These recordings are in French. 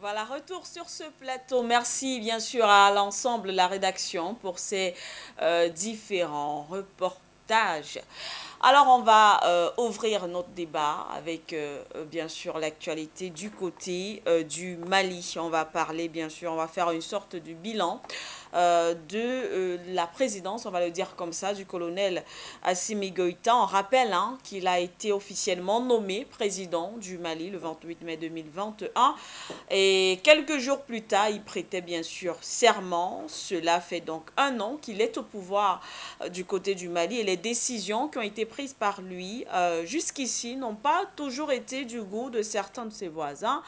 Voilà, retour sur ce plateau. Merci bien sûr à l'ensemble de la rédaction pour ces différents reportages. Alors on va ouvrir notre débat avec bien sûr l'actualité du côté du Mali. On va parler bien sûr, on va faire une sorte de bilan de la présidence, on va le dire comme ça, du colonel Assimi Goïta. On rappelle qu'il a été officiellement nommé président du Mali le 28 mai 2021 et quelques jours plus tard, il prêtait bien sûr serment. Cela fait donc un an qu'il est au pouvoir du côté du Mali et les décisions qui ont été prises par lui jusqu'ici n'ont pas toujours été du goût de certains de ses voisins,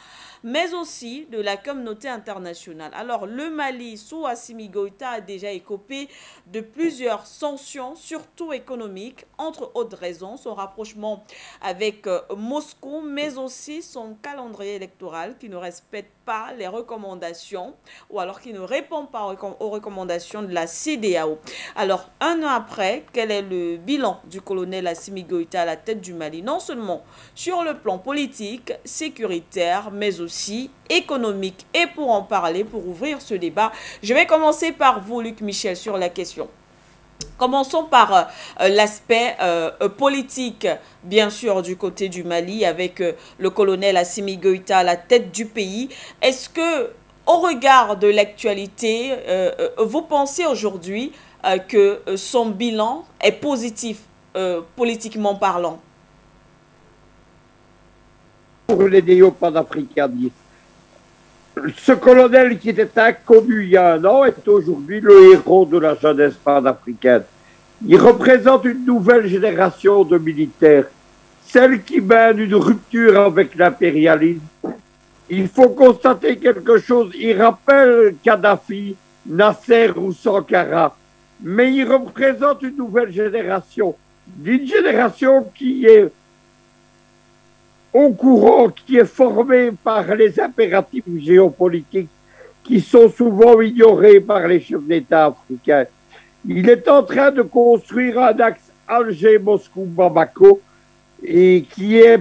mais aussi de la communauté internationale. Alors le Mali sous Assimi Goïta a déjà écopé de plusieurs sanctions, surtout économiques, entre autres raisons, son rapprochement avec Moscou, mais aussi son calendrier électoral qui ne respecte pas les recommandations ou alors qui ne répond pas aux recommandations de la CEDEAO. Alors, un an après, quel est le bilan du colonel Assimi Goïta à la tête du Mali? Non seulement sur le plan politique, sécuritaire, mais aussi économique. Et pour en parler, pour ouvrir ce débat, je vais commencer par vous, Luc Michel, sur la question. Commençons par l'aspect politique, bien sûr, du côté du Mali, avec le colonel Assimi Goïta à la tête du pays. Est-ce que, au regard de l'actualité, vous pensez aujourd'hui que son bilan est positif, politiquement parlant? Pour les néo-panafricanistes, ce colonel qui était inconnu il y a un an est aujourd'hui le héros de la jeunesse panafricaine. Il représente une nouvelle génération de militaires, celle qui mène une rupture avec l'impérialisme. Il faut constater quelque chose, il rappelle Kadhafi, Nasser ou Sankara, mais il représente une nouvelle génération, d'une génération qui est au courant, qui est formé par les impératifs géopolitiques qui sont souvent ignorés par les chefs d'État africains. Il est en train de construire un axe Alger-Moscou-Bamako et qui est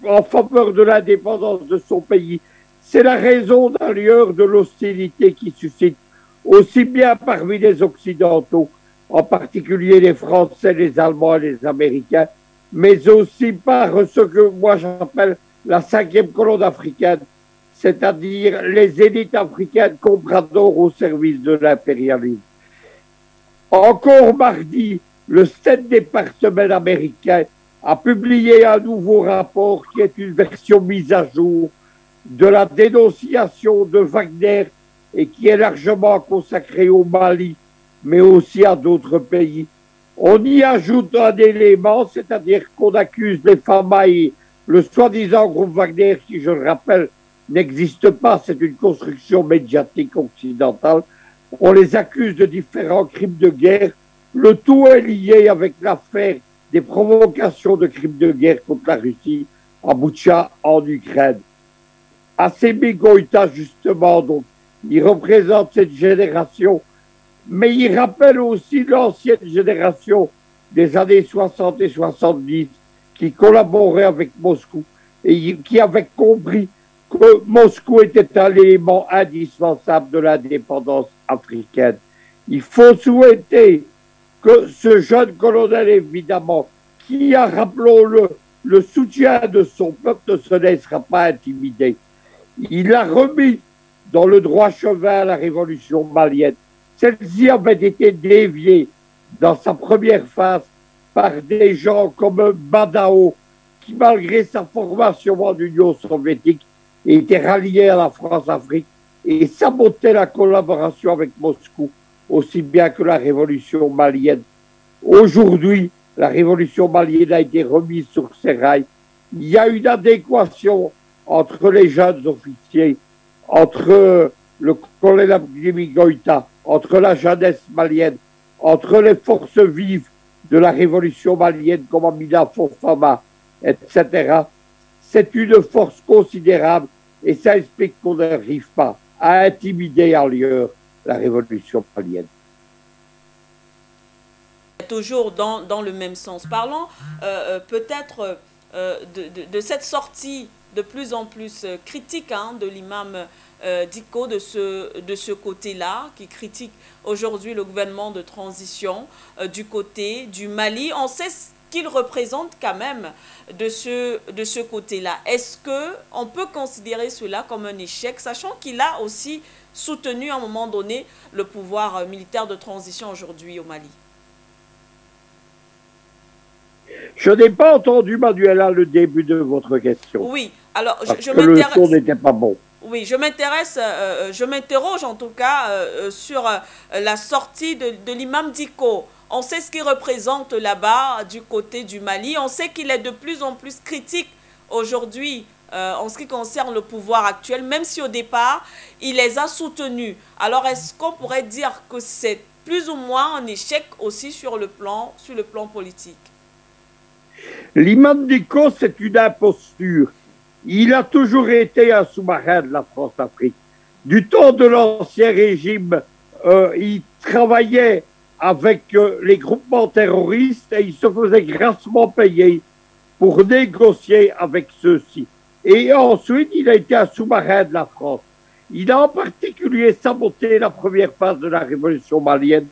en faveur de l'indépendance de son pays. C'est la raison d'ailleurs de l'hostilité qui suscite aussi bien parmi les Occidentaux, en particulier les Français, les Allemands et les Américains, mais aussi par ce que moi j'appelle la cinquième colonne africaine, c'est-à-dire les élites africaines compradores au service de l'impérialisme. Encore mardi, le State Department américain a publié un nouveau rapport qui est une version mise à jour de la dénonciation de Wagner et qui est largement consacré au Mali, mais aussi à d'autres pays. On y ajoute un élément, c'est-à-dire qu'on accuse les Famailles, le soi-disant groupe Wagner, qui, je le rappelle, n'existe pas, c'est une construction médiatique occidentale. On les accuse de différents crimes de guerre. Le tout est lié avec l'affaire des provocations de crimes de guerre contre la Russie à Boutcha, en Ukraine. Assimi Goïta, justement, donc, il représente cette génération, mais il rappelle aussi l'ancienne génération des années 60 et 70 qui collaborait avec Moscou et qui avait compris que Moscou était un élément indispensable de l'indépendance africaine. Il faut souhaiter que ce jeune colonel, évidemment, qui a, rappelons-le, le soutien de son peuple, ne se laissera pas intimider. Il a remis dans le droit chemin la révolution malienne. Celle-ci avait été déviée dans sa première phase par des gens comme Badao, qui, malgré sa formation en Union soviétique, était rallié à la France-Afrique et sabotait la collaboration avec Moscou, aussi bien que la révolution malienne. Aujourd'hui, la révolution malienne a été remise sur ses rails. Il y a une adéquation entre les jeunes officiers, entre le colonel Assimi Goïta, entre la jeunesse malienne, entre les forces vives de la révolution malienne comme Amina Fofana, etc. C'est une force considérable et ça explique qu'on n'arrive pas à intimider ailleurs la révolution malienne. Toujours dans le même sens. Parlons peut-être de cette sortie de plus en plus critiques hein, de l'imam Dicko de ce côté-là, qui critique aujourd'hui le gouvernement de transition du côté du Mali. On sait ce qu'il représente quand même de ce côté-là. Est-ce qu'on peut considérer cela comme un échec, sachant qu'il a aussi soutenu à un moment donné le pouvoir militaire de transition aujourd'hui au Mali? Je n'ai pas entendu, Manuela, le début de votre question. Oui, alors je le son n'était pas bon. Oui, je m'interroge en tout cas sur la sortie de l'imam Dicko. On sait ce qu'il représente là-bas du côté du Mali. On sait qu'il est de plus en plus critique aujourd'hui en ce qui concerne le pouvoir actuel, même si au départ, il les a soutenus. Alors, est-ce qu'on pourrait dire que c'est plus ou moins un échec aussi sur le plan politique? L'imam Dicko, c'est une imposture. Il a toujours été un sous-marin de la France-Afrique. Du temps de l'ancien régime, il travaillait avec les groupements terroristes et il se faisait grassement payer pour négocier avec ceux-ci. Et ensuite, il a été un sous-marin de la France. Il a en particulier saboté la première phase de la révolution malienne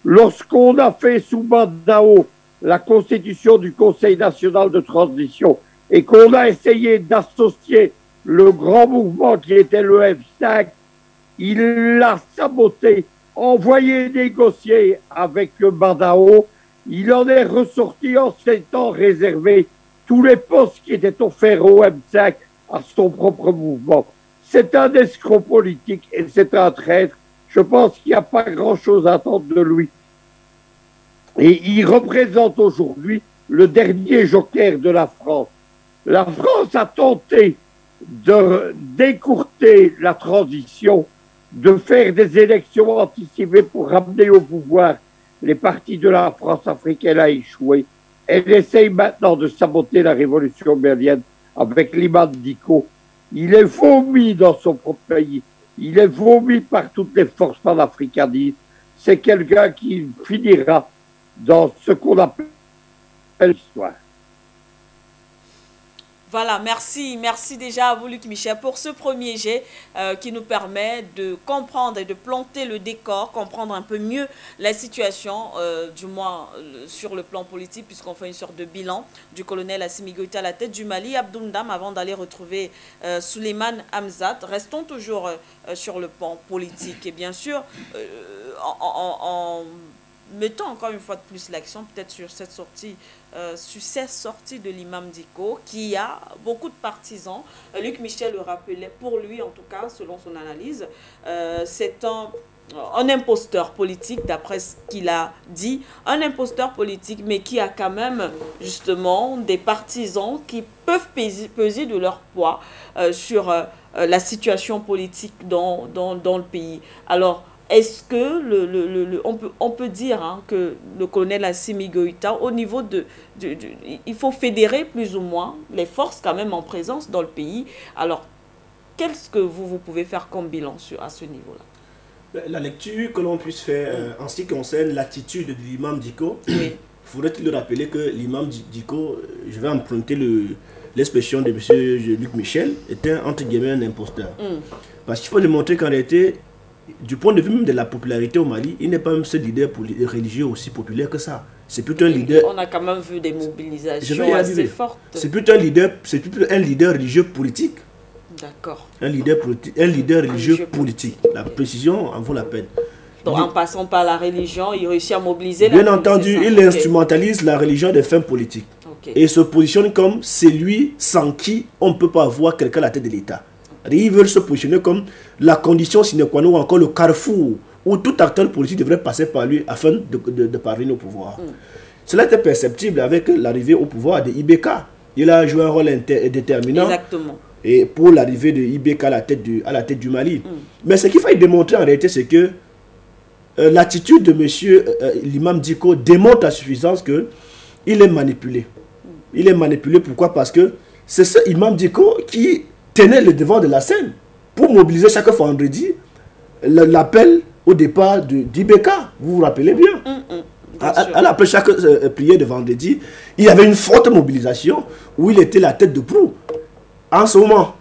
lorsqu'on a fait sous Bandao la constitution du Conseil national de transition et qu'on a essayé d'associer le grand mouvement qui était le F5, il l'a saboté, envoyé négocier avec Bandao. Il en est ressorti en s'étant réservé tous les postes qui étaient offerts au M5 à son propre mouvement. C'est un escroc politique et c'est un traître. Je pense qu'il n'y a pas grand-chose à attendre de lui. Et il représente aujourd'hui le dernier joker de la France. La France a tenté d'écourter la transition, de faire des élections anticipées pour ramener au pouvoir les partis de la France africaine a échoué. Elle essaye maintenant de saboter la révolution malienne avec l'imam Dicko. Il est vomi dans son propre pays. Il est vomi par toutes les forces panafricanistes. C'est quelqu'un qui finira dans ce qu'on appelle l'histoire. Voilà, merci déjà à vous Luc Michel pour ce premier jet qui nous permet de comprendre et de planter le décor, comprendre un peu mieux la situation, du moins sur le plan politique, puisqu'on fait une sorte de bilan du colonel Assimi Goïta à la tête du Mali. Abdou Ndam, avant d'aller retrouver Souleymane Hamzat, restons toujours sur le plan politique et bien sûr en mettons encore une fois de plus l'action peut-être sur cette sortie, de l'imam Dicko, qui a beaucoup de partisans. Luc Michel le rappelait, pour lui en tout cas, selon son analyse, c'est un imposteur politique, d'après ce qu'il a dit, un imposteur politique, mais qui a quand même justement des partisans qui peuvent peser de leur poids sur la situation politique dans le pays. Alors, est-ce que on peut dire hein, que le colonel Assimi Goïta, au niveau il faut fédérer plus ou moins les forces quand même en présence dans le pays. Alors, qu'est-ce que vous pouvez faire comme bilan à ce niveau-là? La lecture que l'on puisse faire en ce qui concerne l'attitude de l'imam Dicko, oui. Faudrait-il le rappeler que l'imam Dicko, je vais emprunter l'expression de M. Luc Michel, était entre guillemets un imposteur. Parce qu'il faut démontrer qu'en réalité, du point de vue même de la popularité au Mali, il n'est pas même ce leader religieux aussi populaire que ça. C'est plutôt un leader... On a quand même vu des mobilisations assez fortes. C'est plutôt un leader religieux politique. D'accord. Un leader religieux politique. La précision en vaut la peine. Donc en passant par la religion, il réussit à mobiliser Bien entendu, il instrumentalise la religion des fins politiques. Et se positionne comme celui sans qui on ne peut pas avoir quelqu'un à la tête de l'État. Ils veulent se positionner comme la condition sine qua non ou encore le carrefour où tout acteur politique devrait passer par lui afin de parvenir au pouvoir. Cela était perceptible avec l'arrivée au pouvoir de IBK. Il a joué un rôle déterminant. Exactement. Et pour l'arrivée de IBK à la tête du Mali. Mais ce qu'il faut démontrer en réalité, c'est que l'attitude de M. l'imam Dicko démontre à suffisance qu'il est manipulé. Il est manipulé, pourquoi? Parce que c'est ce imam Dicko qui tenait le devant de la scène pour mobiliser chaque vendredi l'appel au départ d'IBK. Vous vous rappelez bien. Après chaque prière de vendredi, il y avait une forte mobilisation où il était la tête de proue. En ce moment,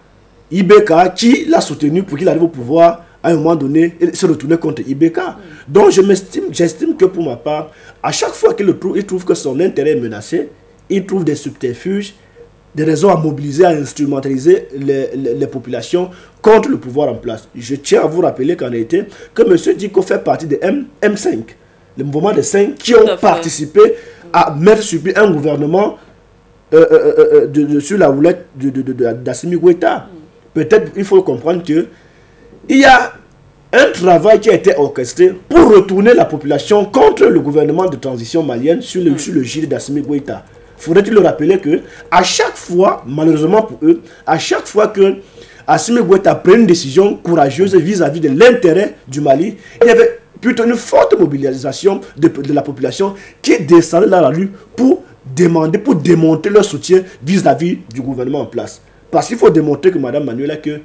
Ibeka, qui l'a soutenu pour qu'il arrive au pouvoir, à un moment donné, il se retournait contre Ibeka. Donc j'estime que pour ma part, à chaque fois qu'il trouve que son intérêt est menacé, il trouve des subterfuges, des raisons à mobiliser, à instrumentaliser les populations contre le pouvoir en place. Je tiens à vous rappeler qu'en réalité, que M. Diko fait partie de M5, le mouvement des 5 qui ont participé à mettre sur pied un gouvernement sur la houlette d'Assimi Goïta. Peut-être il faut comprendre que il y a un travail qui a été orchestré pour retourner la population contre le gouvernement de transition malienne sur le gilet d'Assimi Goïta. Faudrait-il le rappeler que à chaque fois, malheureusement pour eux, à chaque fois que Assimi Goïta prend une décision courageuse vis-à-vis de l'intérêt du Mali, il y avait plutôt une forte mobilisation de la population qui descendait dans la rue pour démontrer leur soutien vis-à-vis du gouvernement en place. Parce qu'il faut démontrer que Mme Manuela, que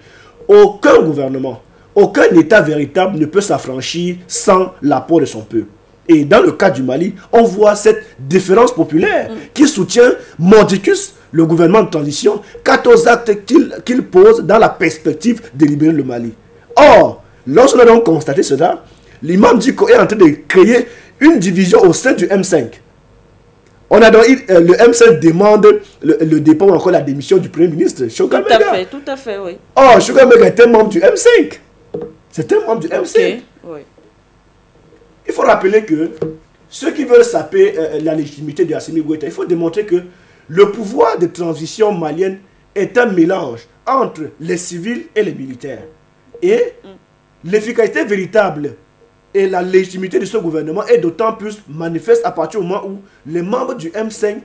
aucun gouvernement, aucun État véritable ne peut s'affranchir sans l'apport de son peuple. Et dans le cas du Mali, on voit cette différence populaire qui soutient mordicus, le gouvernement de transition, quant aux actes qu'il pose dans la perspective de libérer le Mali. Or, lorsqu'on a donc constaté cela, l'imam Diko est en train de créer une division au sein du M5. On a donc, le M5 demande le dépôt ou encore la démission du Premier ministre. Tout à fait, oui. Or, Chogamega est un membre du M5. C'est un membre du M5. Okay, oui. Il faut rappeler que ceux qui veulent saper la légitimité de Assimi Goïta, il faut démontrer que le pouvoir de transition malienne est un mélange entre les civils et les militaires. Et l'efficacité véritable et la légitimité de ce gouvernement est d'autant plus manifeste à partir du moment où les membres du M5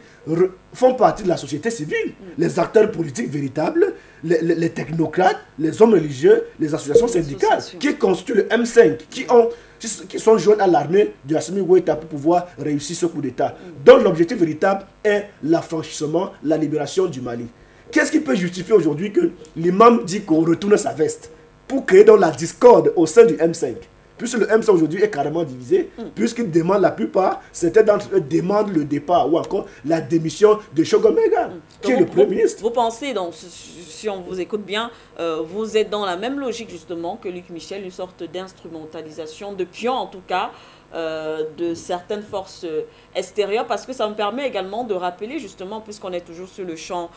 font partie de la société civile, les acteurs politiques véritables, les technocrates, les hommes religieux, les associations syndicales qui constituent le M5, qui sont joints à l'armée de Assimi Goïta pour pouvoir réussir ce coup d'État. Donc l'objectif véritable est l'affranchissement, la libération du Mali. Qu'est-ce qui peut justifier aujourd'hui que l'imam dit qu'on retourne sa veste pour créer donc la discorde au sein du M5? Puisque le M5 aujourd'hui est carrément divisé, puisqu'il demande la plupart, certains d'entre eux demandent le départ ou encore la démission de Chogomega, qui est le Premier ministre. Vous pensez, donc, si on vous écoute bien, vous êtes dans la même logique justement que Luc Michel, une sorte d'instrumentalisation, de pion en tout cas, de certaines forces extérieures, parce que ça me permet également de rappeler justement, puisqu'on est toujours sur le champ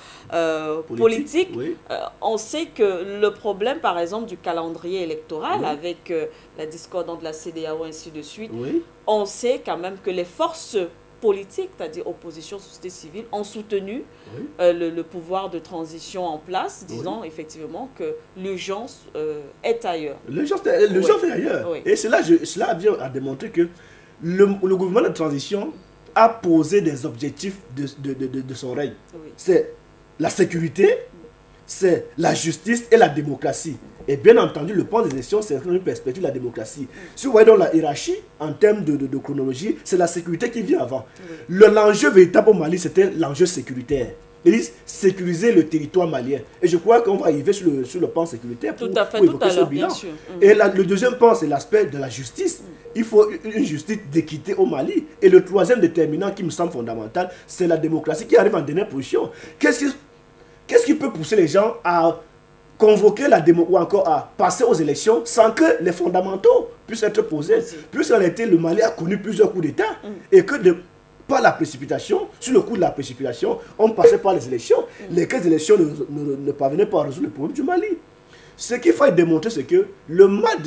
politique, oui. On sait que le problème par exemple du calendrier électoral, oui, avec la discorde entre la CEDEAO ainsi de suite, oui, on sait quand même que les forces politiques, c'est-à-dire opposition, société civile, ont soutenu, oui, le pouvoir de transition en place, disant, oui, effectivement que l'urgence est ailleurs. L'urgence est ailleurs. Oui. Et cela vient à démontrer que le gouvernement de transition a posé des objectifs de son règne. Oui. C'est la sécurité, c'est la justice et la démocratie. Et bien entendu, le point des élections, c'est une perspective de la démocratie. Si vous voyez dans la hiérarchie, en termes de chronologie, c'est la sécurité qui vient avant. Oui. L'enjeu véritable au Mali, c'était l'enjeu sécuritaire. C'est sécuriser le territoire malien. Et je crois qu'on va arriver sur le plan sécuritaire pour évoquer ce bilan. Et le deuxième point, c'est l'aspect de la justice. Il faut une justice d'équité au Mali. Et le troisième déterminant qui me semble fondamental, c'est la démocratie qui arrive en dernière position. Qu'est-ce qui peut pousser les gens à convoquer la démocratie ou encore à passer aux élections sans que les fondamentaux puissent être posés? Puisqu'en réalité, le Mali a connu plusieurs coups d'État et que par la précipitation, sur le coup de la précipitation, on passait par les élections. Les 15 élections ne parvenaient pas à résoudre le problème du Mali. Ce qu'il faut démontrer, c'est que le mal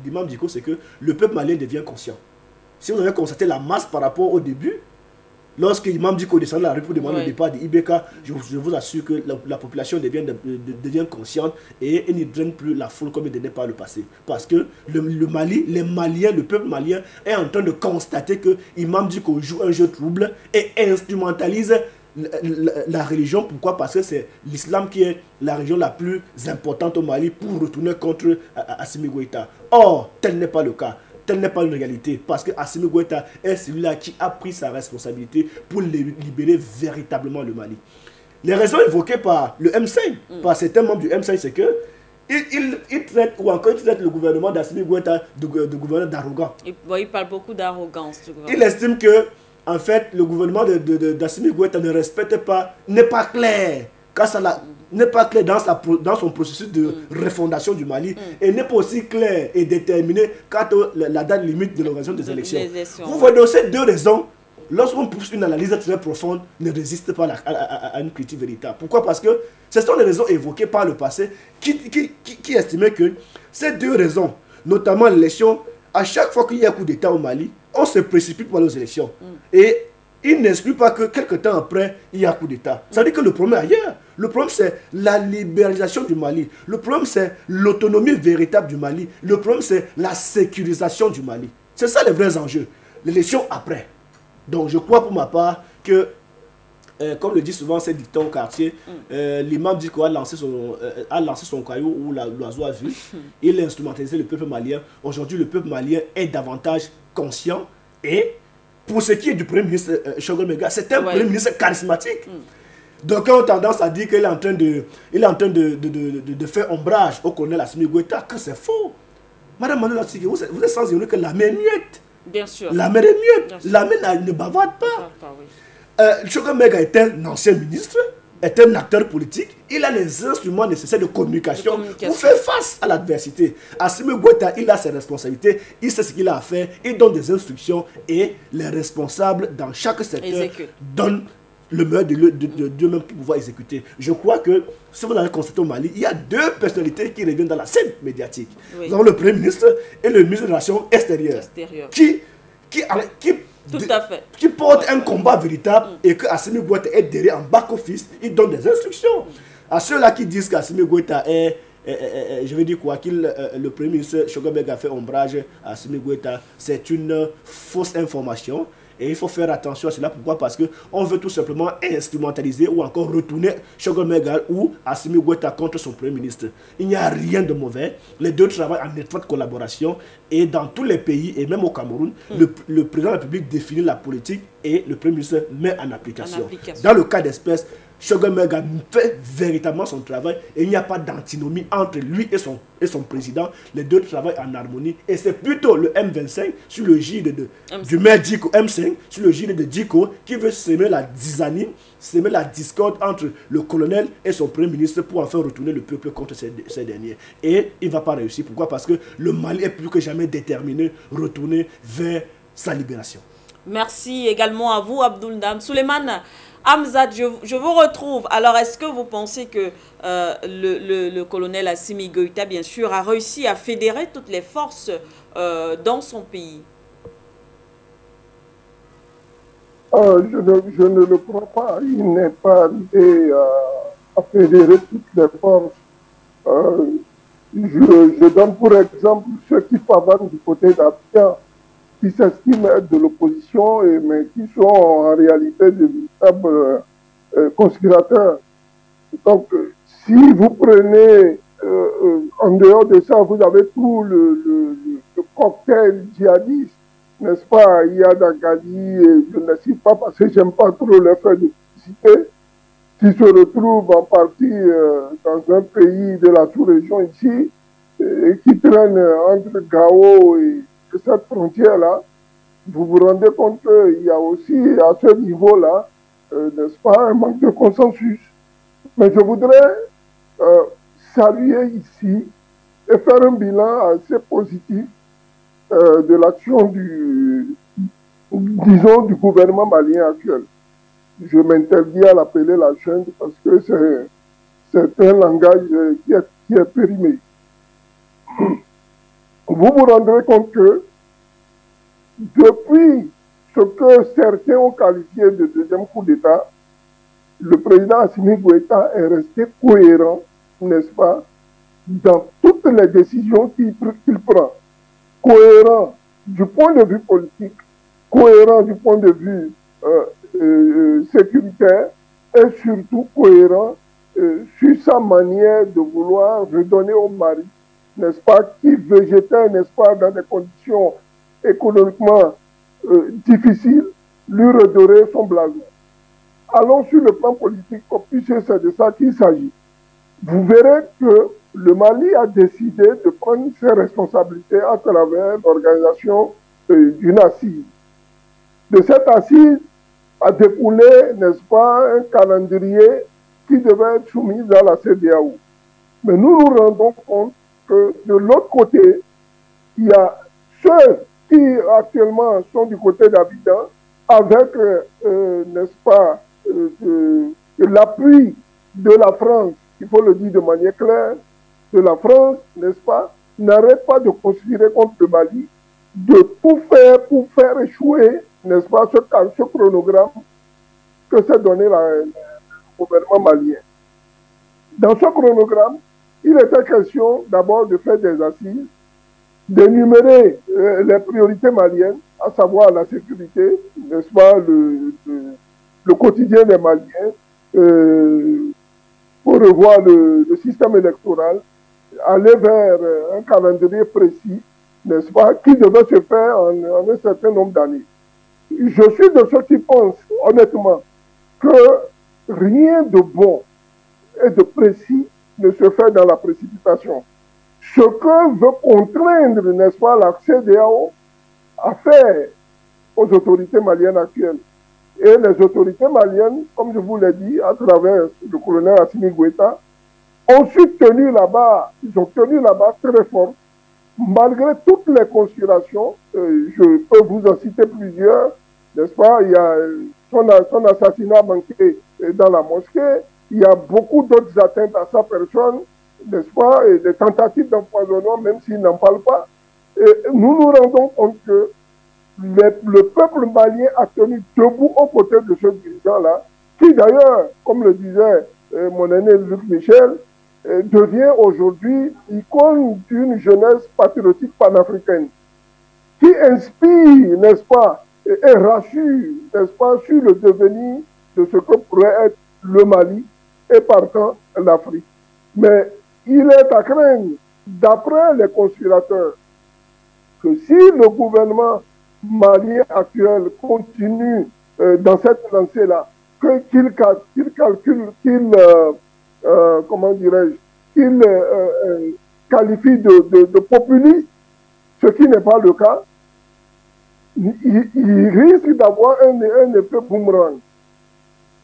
d'Imam Diko, c'est que le peuple malien devient conscient. Si vous avez constaté la masse par rapport au début, lorsque l'imam Diko descend de la rue pour demander le départ de Ibeka, je vous assure que la population devient consciente et ne draine plus la foule comme elle n'était pas le passé. Parce que le Mali, les Maliens, le peuple malien est en train de constater que l'imam Diko joue un jeu trouble et instrumentalise la religion. Pourquoi? Parce que c'est l'islam qui est la religion la plus importante au Mali pour retourner contre Assimi Goïta. Or, tel n'est pas le cas. Telle n'est pas une réalité, parce que Assimi Goïta est celui-là qui a pris sa responsabilité pour libérer véritablement le Mali. Les raisons évoquées par le M5, par certains membres du M5, c'est que il traite le gouvernement d'Assimi Goïta de gouvernement d'arrogant. Il parle beaucoup d'arrogance. Il estime que, en fait, le gouvernement d'Assimi Goïta ne respecte pas, n'est pas clair n'est pas clair dans son processus de refondation du Mali et n'est pas aussi clair et déterminé quant à la date limite de l'organisation des élections. Vous voyez, donc ces deux raisons, lorsqu'on pousse une analyse très profonde, ne résiste pas à une critique véritable. Pourquoi? Parce que ce sont les raisons évoquées par le passé qui estimaient que ces deux raisons, notamment l'élection, à chaque fois qu'il y a un coup d'État au Mali, on se précipite pour aller aux élections. Et il n'exclut pas que quelques temps après, il y a un coup d'État. Ça veut dire que le problème est ailleurs. Le problème, c'est la libéralisation du Mali. Le problème, c'est l'autonomie véritable du Mali. Le problème, c'est la sécurisation du Mali. C'est ça les vrais enjeux. L'élection après. Donc, je crois pour ma part que, comme le dit souvent ces dictons au quartier, l'imam dit qu'il a lancé son caillou où l'oiseau a vu. Il a instrumentalisé le peuple malien. Aujourd'hui, le peuple malien est davantage conscient et pour ce qui est du Premier ministre Choguel Maiga, c'est un Premier ministre charismatique. Donc, on a tendance à dire qu'il est en train de faire ombrage au colonel Assimi Goïta, que c'est faux. Madame Manuela Tsiki, vous êtes sans ignorer que la main est muette. Bien sûr. La main est muette. La main ne bavarde pas. Choguel Maiga est un ancien ministre, est un acteur politique. Il a les instruments nécessaires de communication pour faire face à l'adversité. Assimi Goïta, il a ses responsabilités, il sait ce qu'il a à faire, il donne des instructions et les responsables dans chaque secteur donnent le meilleur d'eux-mêmes pour pouvoir exécuter. Je crois que, si vous avez constaté au Mali, il y a deux personnalités qui reviennent dans la scène médiatique. Nous avons le Premier ministre et le ministre des Relations extérieures. Qui portent un combat véritable et que Assimi Goïta est derrière en back-office, il donne des instructions. À ceux-là qui disent qu'Assimi Goïta est, je vais dire quoi, le Premier ministre Choguel Maiga a fait ombrage à Assimi Goïta, c'est une fausse information. Et il faut faire attention à cela. Pourquoi? Parce qu'on veut tout simplement instrumentaliser ou encore retourner Choguel Maiga ou Assimi Goïta contre son Premier ministre. Il n'y a rien de mauvais. Les deux travaillent en étroite collaboration. Et dans tous les pays, et même au Cameroun, le président de la République définit la politique et le Premier ministre met en application. Dans le cas d'espèce, Choguel Maiga fait véritablement son travail et il n'y a pas d'antinomie entre lui et son président. Les deux travaillent en harmonie et c'est plutôt le M25 sur le gide du maire Diko, M5 sur le gide de Diko qui veut semer la zizanie, semer la discorde entre le colonel et son premier ministre pour enfin retourner le peuple contre ces derniers. Et il ne va pas réussir. Pourquoi? Parce que le Mali est plus que jamais déterminé à retourner vers sa libération. Merci également à vous, Abdoul Ndam. Souleymane Hamzat, je vous retrouve. Alors, est-ce que vous pensez que le colonel Assimi Goïta, bien sûr, a réussi à fédérer toutes les forces dans son pays? Je ne le crois pas. Il n'est pas arrivé à fédérer toutes les forces. Je donne pour exemple ceux qui pavanent du côté d'Abidjan, qui s'estiment être de l'opposition, mais qui sont en réalité de véritables conspirateurs. Donc, si vous prenez, en dehors de ça, vous avez tout le cocktail djihadiste, n'est-ce pas? Il y a Dagali, je ne cite pas parce que j'aime pas trop le fait de citer, qui se retrouvent en partie dans un pays de la sous-région ici, et qui traînent entre Gao et cette frontière-là. Vous vous rendez compte qu'il y a aussi à ce niveau-là, n'est-ce pas, un manque de consensus. Mais je voudrais saluer ici et faire un bilan assez positif de l'action disons, du gouvernement malien actuel. Je m'interdis à l'appeler la junte parce que c'est un langage qui est périmé. Vous vous rendrez compte que depuis ce que certains ont qualifié de deuxième coup d'État, le président Assimi Goïta est resté cohérent, n'est-ce pas, dans toutes les décisions qu'il prend. Cohérent du point de vue politique, cohérent du point de vue sécuritaire et surtout cohérent sur sa manière de vouloir redonner au Mali, n'est-ce pas, qui végétait, n'est-ce pas, dans des conditions économiquement difficiles, lui redorer son blason. Allons sur le plan politique, puisque c'est de ça qu'il s'agit. Vous verrez que le Mali a décidé de prendre ses responsabilités à travers l'organisation d'une assise. De cette assise a découlé, n'est-ce pas, un calendrier qui devaient être soumises à la CEDEAO. Mais nous nous rendons compte que de l'autre côté, il y a ceux qui actuellement sont du côté d'Abidjan avec, n'est-ce pas, l'appui de la France, il faut le dire de manière claire, de la France, n'est-ce pas, n'arrête pas de conspirer contre le Mali, de tout faire pour faire échouer, n'est-ce pas, ce chronogramme que s'est donné le gouvernement malien. Dans ce chronogramme, il était question d'abord de faire des assises, d'énumérer les priorités maliennes, à savoir la sécurité, n'est-ce pas, le quotidien des Maliens, pour revoir le système électoral, aller vers un calendrier précis, n'est-ce pas, qui devait se faire en un certain nombre d'années. Je suis de ceux qui pensent, honnêtement, que rien de bon et de précis ne se fait dans la précipitation. Ce que veut contraindre, n'est-ce pas, la CEDEAO à faire aux autorités maliennes actuelles. Et les autorités maliennes, comme je vous l'ai dit, à travers le colonel Assimi Goïta, ont su tenir là-bas, ils ont tenu là-bas très fort, malgré toutes les conspirations. Je peux vous en citer plusieurs, n'est-ce pas? Il y a son assassinat manqué dans la mosquée, il y a beaucoup d'autres atteintes à sa personne, n'est-ce pas, et des tentatives d'empoisonnement, même s'il n'en parle pas. Et nous nous rendons compte que le peuple malien a tenu debout aux côtés de ce dirigeant-là, qui d'ailleurs, comme le disait mon aîné Luc Michel, devient aujourd'hui icône d'une jeunesse patriotique panafricaine, qui inspire, n'est-ce pas, et rassure, n'est-ce pas, sur le devenir de ce que pourrait être le Mali et partant l'Afrique. Mais il est à craindre, d'après les conspirateurs, que si le gouvernement malien actuel continue dans cette lancée-là, qu'il calcule, comment dirais-je, qu'il qualifie de populiste, ce qui n'est pas le cas, il risque d'avoir un effet boomerang.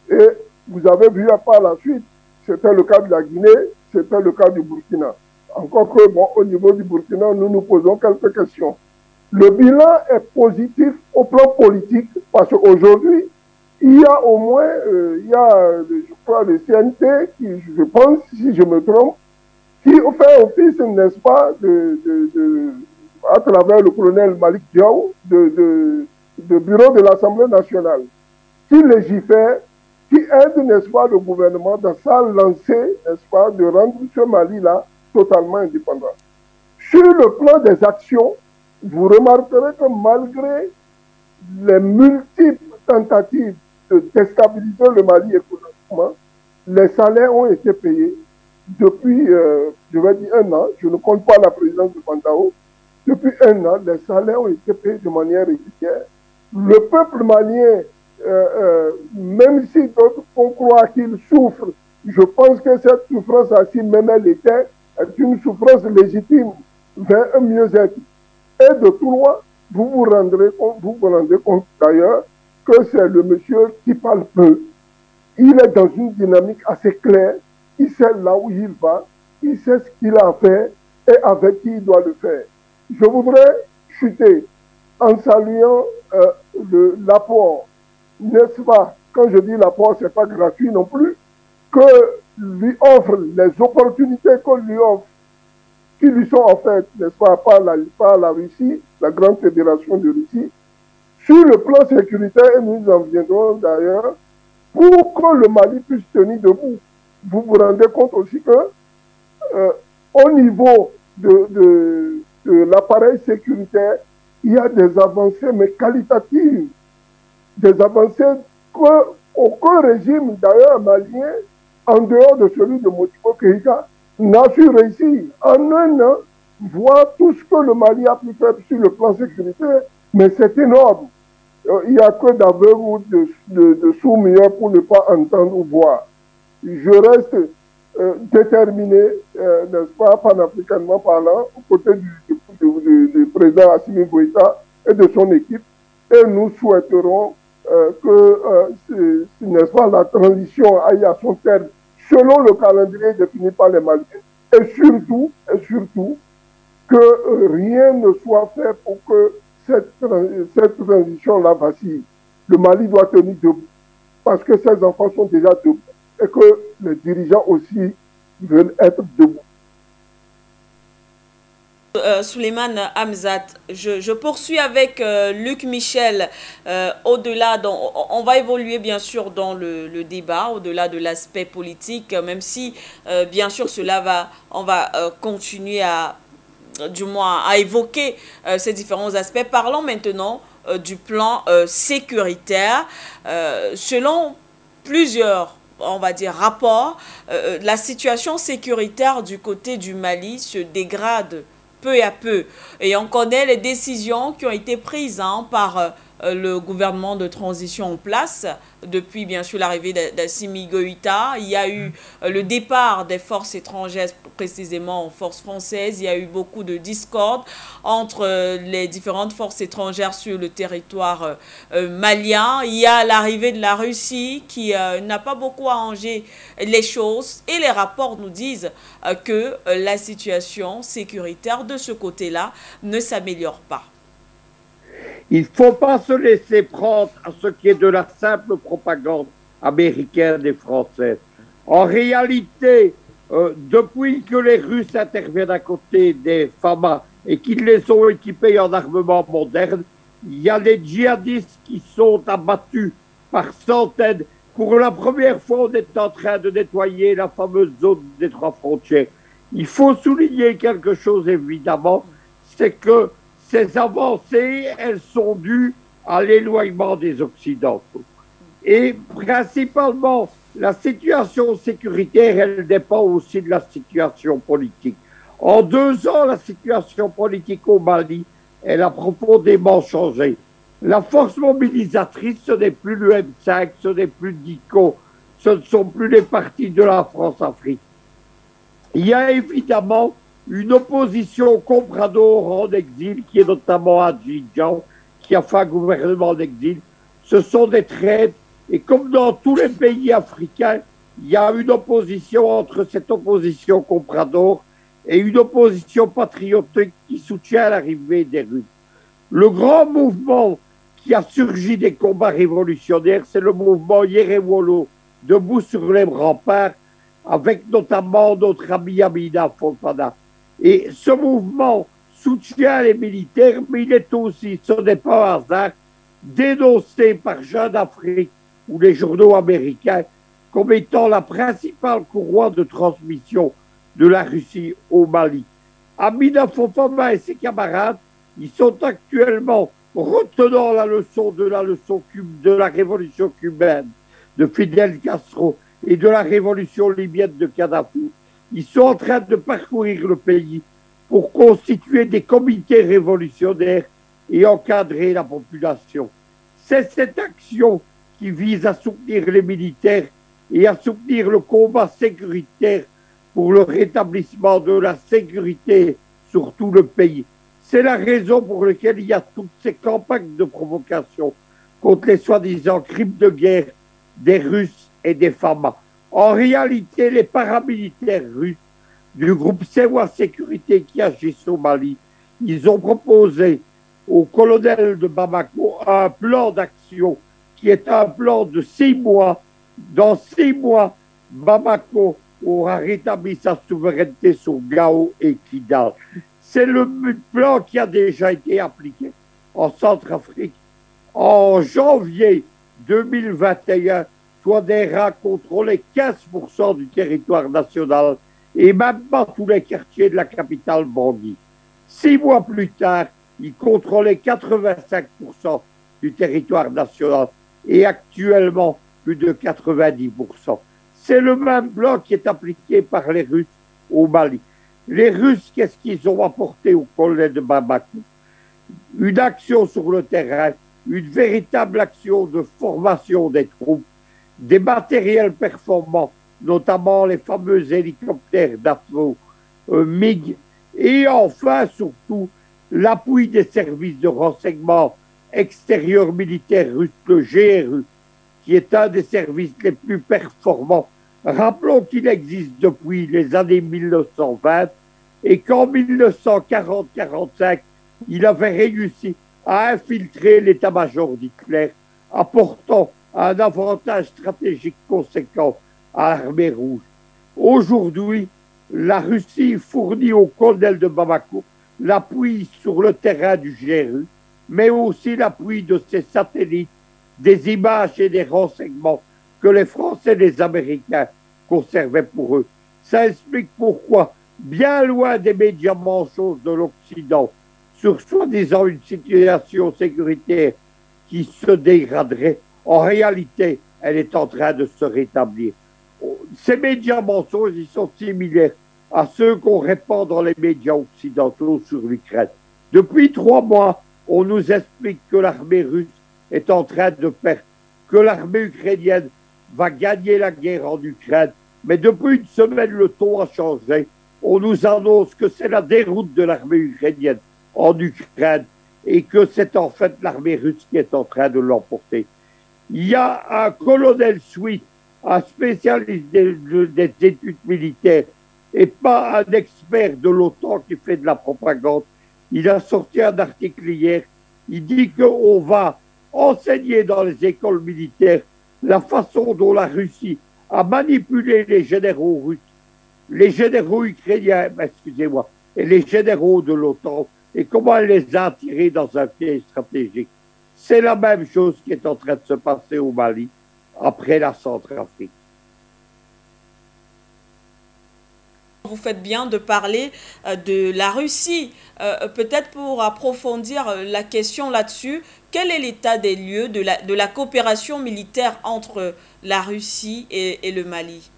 Et vous avez vu par la suite, c'était le cas de la Guinée, c'était le cas du Burkina. Encore que, bon, au niveau du Burkina, nous nous posons quelques questions. Le bilan est positif au plan politique parce qu'aujourd'hui, il y a au moins, je crois, le CNT qui, je pense, si je me trompe, qui fait office, n'est-ce pas, à travers le colonel Malik Diaw, de bureau de l'Assemblée nationale, qui légifère, qui aide, n'est-ce pas, le gouvernement dans sa lancée, n'est-ce pas, de rendre ce Mali-là totalement indépendant. Sur le plan des actions, vous remarquerez que malgré les multiples tentatives de déstabiliser le Mali économiquement, les salaires ont été payés depuis, je vais dire 1 an, je ne compte pas la présidence de Bandao, depuis 1 an, les salaires ont été payés de manière régulière. Le peuple malien, même si d'autres font croire qu'il souffre, je pense que cette souffrance, si même elle était, est une souffrance légitime vers un mieux-être. Et de tout loin, vous vous rendez compte d'ailleurs que c'est le monsieur qui parle peu. Il est dans une dynamique assez claire, il sait là où il va, il sait ce qu'il a à faire et avec qui il doit le faire. Je voudrais chuter en saluant l'apport, n'est-ce pas, quand je dis l'apport, ce n'est pas gratuit non plus, que lui offre les opportunités qu'on lui offre, qui lui sont offertes, n'est-ce pas, par la Russie, la grande fédération de Russie, sur le plan sécuritaire, et nous en viendrons d'ailleurs, pour que le Mali puisse tenir debout. Vous vous rendez compte aussi que au niveau de l'appareil sécuritaire, il y a des avancées, mais qualitatives, des avancées qu'aucun régime d'ailleurs malien, en dehors de celui de Modibo Keïta, n'a su réussir. En 1 an, voir tout ce que le Mali a pu faire sur le plan sécuritaire, mais c'est énorme. Il n'y a que d'aveugles ou de sourds-muets pour ne pas entendre ou voir. Je reste déterminé, n'est-ce pas, panafricanement parlant, aux côtés du président Assimi Goïta et de son équipe, et nous souhaiterons que, n'est-ce pas, la transition aille à son terme selon le calendrier défini par les Maliens, et surtout, que rien ne soit fait pour que cette transition-là vacille. Le Mali doit tenir debout, parce que ses enfants sont déjà debout, et que les dirigeants aussi veulent être debout. Souleymane Hamzat, je poursuis avec Luc Michel. Au-delà, on va évoluer bien sûr dans le débat, au-delà de l'aspect politique, même si bien sûr on va continuer du moins à évoquer ces différents aspects. Parlons maintenant du plan sécuritaire. Selon plusieurs, on va dire, rapports, la situation sécuritaire du côté du Mali se dégrade peu à peu. Et on connaît les décisions qui ont été prises par le gouvernement de transition en place depuis bien sûr l'arrivée d'Assimi Goïta. Il y a eu le départ des forces étrangères, précisément forces françaises. Il y a eu beaucoup de discorde entre les différentes forces étrangères sur le territoire malien. Il y a l'arrivée de la Russie qui n'a pas beaucoup arrangé les choses. Et les rapports nous disent que la situation sécuritaire de ce côté-là ne s'améliore pas. Il ne faut pas se laisser prendre à ce qui est de la simple propagande américaine et française. En réalité, depuis que les Russes interviennent à côté des FAMA et qu'ils les ont équipés en armement moderne, il y a des djihadistes qui sont abattus par centaines. Pour la première fois, on est en train de nettoyer la fameuse zone des 3 frontières. Il faut souligner quelque chose, évidemment, c'est que ces avancées, elles sont dues à l'éloignement des Occidentaux. Et principalement, la situation sécuritaire, elle dépend aussi de la situation politique. En 2 ans, la situation politique au Mali, elle a profondément changé. La force mobilisatrice, ce n'est plus le M5, ce n'est plus DICO, ce ne sont plus les partis de la France-Afrique. Il y a évidemment une opposition comprador en exil, qui est notamment à Abidjan, qui a fait un gouvernement en exil. Ce sont des traites, et comme dans tous les pays africains, il y a une opposition entre cette opposition comprador et une opposition patriotique qui soutient l'arrivée des Russes. Le grand mouvement qui a surgi des combats révolutionnaires, c'est le mouvement Yerewolo, debout sur les remparts, avec notamment notre ami Amina Fontana. Et ce mouvement soutient les militaires, mais il est aussi, ce n'est pas un hasard, dénoncé par Jeune Afrique ou les journaux américains comme étant la principale courroie de transmission de la Russie au Mali. Amina Fofana et ses camarades, ils sont actuellement retenant la leçon de la révolution cubaine de Fidel Castro et de la révolution libyenne de Kadhafi. Ils sont en train de parcourir le pays pour constituer des comités révolutionnaires et encadrer la population. C'est cette action qui vise à soutenir les militaires et à soutenir le combat sécuritaire pour le rétablissement de la sécurité sur tout le pays. C'est la raison pour laquelle il y a toutes ces campagnes de provocation contre les soi-disant crimes de guerre des Russes et des FAMA. En réalité, les paramilitaires russes du groupe Sewa Sécurité qui agissent au Mali, ils ont proposé au colonel de Bamako un plan d'action qui est un plan de 6 mois. Dans 6 mois, Bamako aura rétabli sa souveraineté sur Gao et Kidal. C'est le plan qui a déjà été appliqué en Centrafrique. En janvier 2021, Touadéra contrôlait 15% du territoire national et même pas tous les quartiers de la capitale Bangui. 6 mois plus tard, il contrôlait 85% du territoire national et actuellement plus de 90%. C'est le même plan qui est appliqué par les Russes au Mali. Les Russes, qu'est-ce qu'ils ont apporté au colonel de Bamako? Une action sur le terrain, une véritable action de formation des troupes, des matériels performants, notamment les fameux hélicoptères d'Afro, MiG, et enfin, surtout, l'appui des services de renseignement extérieur militaire russe, le GRU, qui est un des services les plus performants Rappelons qu'il existe depuis les années 1920 et qu'en 1940-45, il avait réussi à infiltrer l'état-major d'Hitler, apportant un avantage stratégique conséquent à l'armée rouge. Aujourd'hui, la Russie fournit au colonel de Bamako l'appui sur le terrain du GRU, mais aussi l'appui de ses satellites, des images et des renseignements que les Français et les Américains conservaient pour eux. Ça explique pourquoi, bien loin des médias mensonges de l'Occident, sur soi-disant une situation sécuritaire qui se dégraderait, en réalité, elle est en train de se rétablir. Ces médias mensonges, ils sont similaires à ceux qu'on répand dans les médias occidentaux sur l'Ukraine. Depuis 3 mois, on nous explique que l'armée russe est en train de perdre, que l'armée ukrainienne va gagner la guerre en Ukraine. Mais depuis une semaine, le ton a changé. On nous annonce que c'est la déroute de l'armée ukrainienne en Ukraine et que c'est en fait l'armée russe qui est en train de l'emporter. Il y a un colonel suisse, un spécialiste des études militaires et pas un expert de l'OTAN qui fait de la propagande. Il a sorti un article hier. Il dit qu'on va enseigner dans les écoles militaires la façon dont la Russie a manipulé les généraux russes, les généraux ukrainiens, excusez-moi, et les généraux de l'OTAN, et comment elle les a attirés dans un piège stratégique. C'est la même chose qui est en train de se passer au Mali après la Centrafrique. Vous faites bien de parler de la Russie. Peut-être pour approfondir la question là-dessus, quel est l'état des lieux de la coopération militaire entre la Russie et le Mali?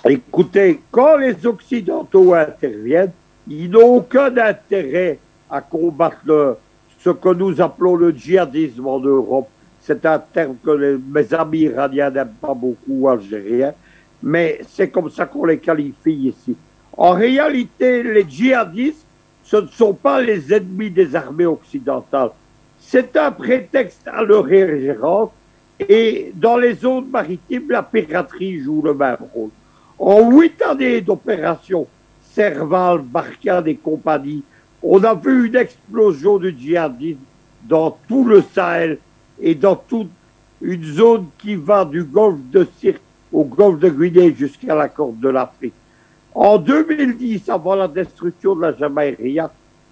Écoutez, quand les Occidentaux interviennent, ils n'ont aucun intérêt à combattre ce que nous appelons le djihadisme en Europe. C'est un terme que mes amis iraniens n'aiment pas beaucoup, algériens, mais c'est comme ça qu'on les qualifie ici. En réalité, les djihadistes, ce ne sont pas les ennemis des armées occidentales. C'est un prétexte à leur ingérence et dans les zones maritimes, la piraterie joue le même rôle. En 8 années d'opération, Serval, Barkhane et compagnie, on a vu une explosion du djihadisme dans tout le Sahel et dans toute une zone qui va du golfe de Sirte au golfe de Guinée jusqu'à la Corne de l'Afrique. En 2010, avant la destruction de la Jamaïria,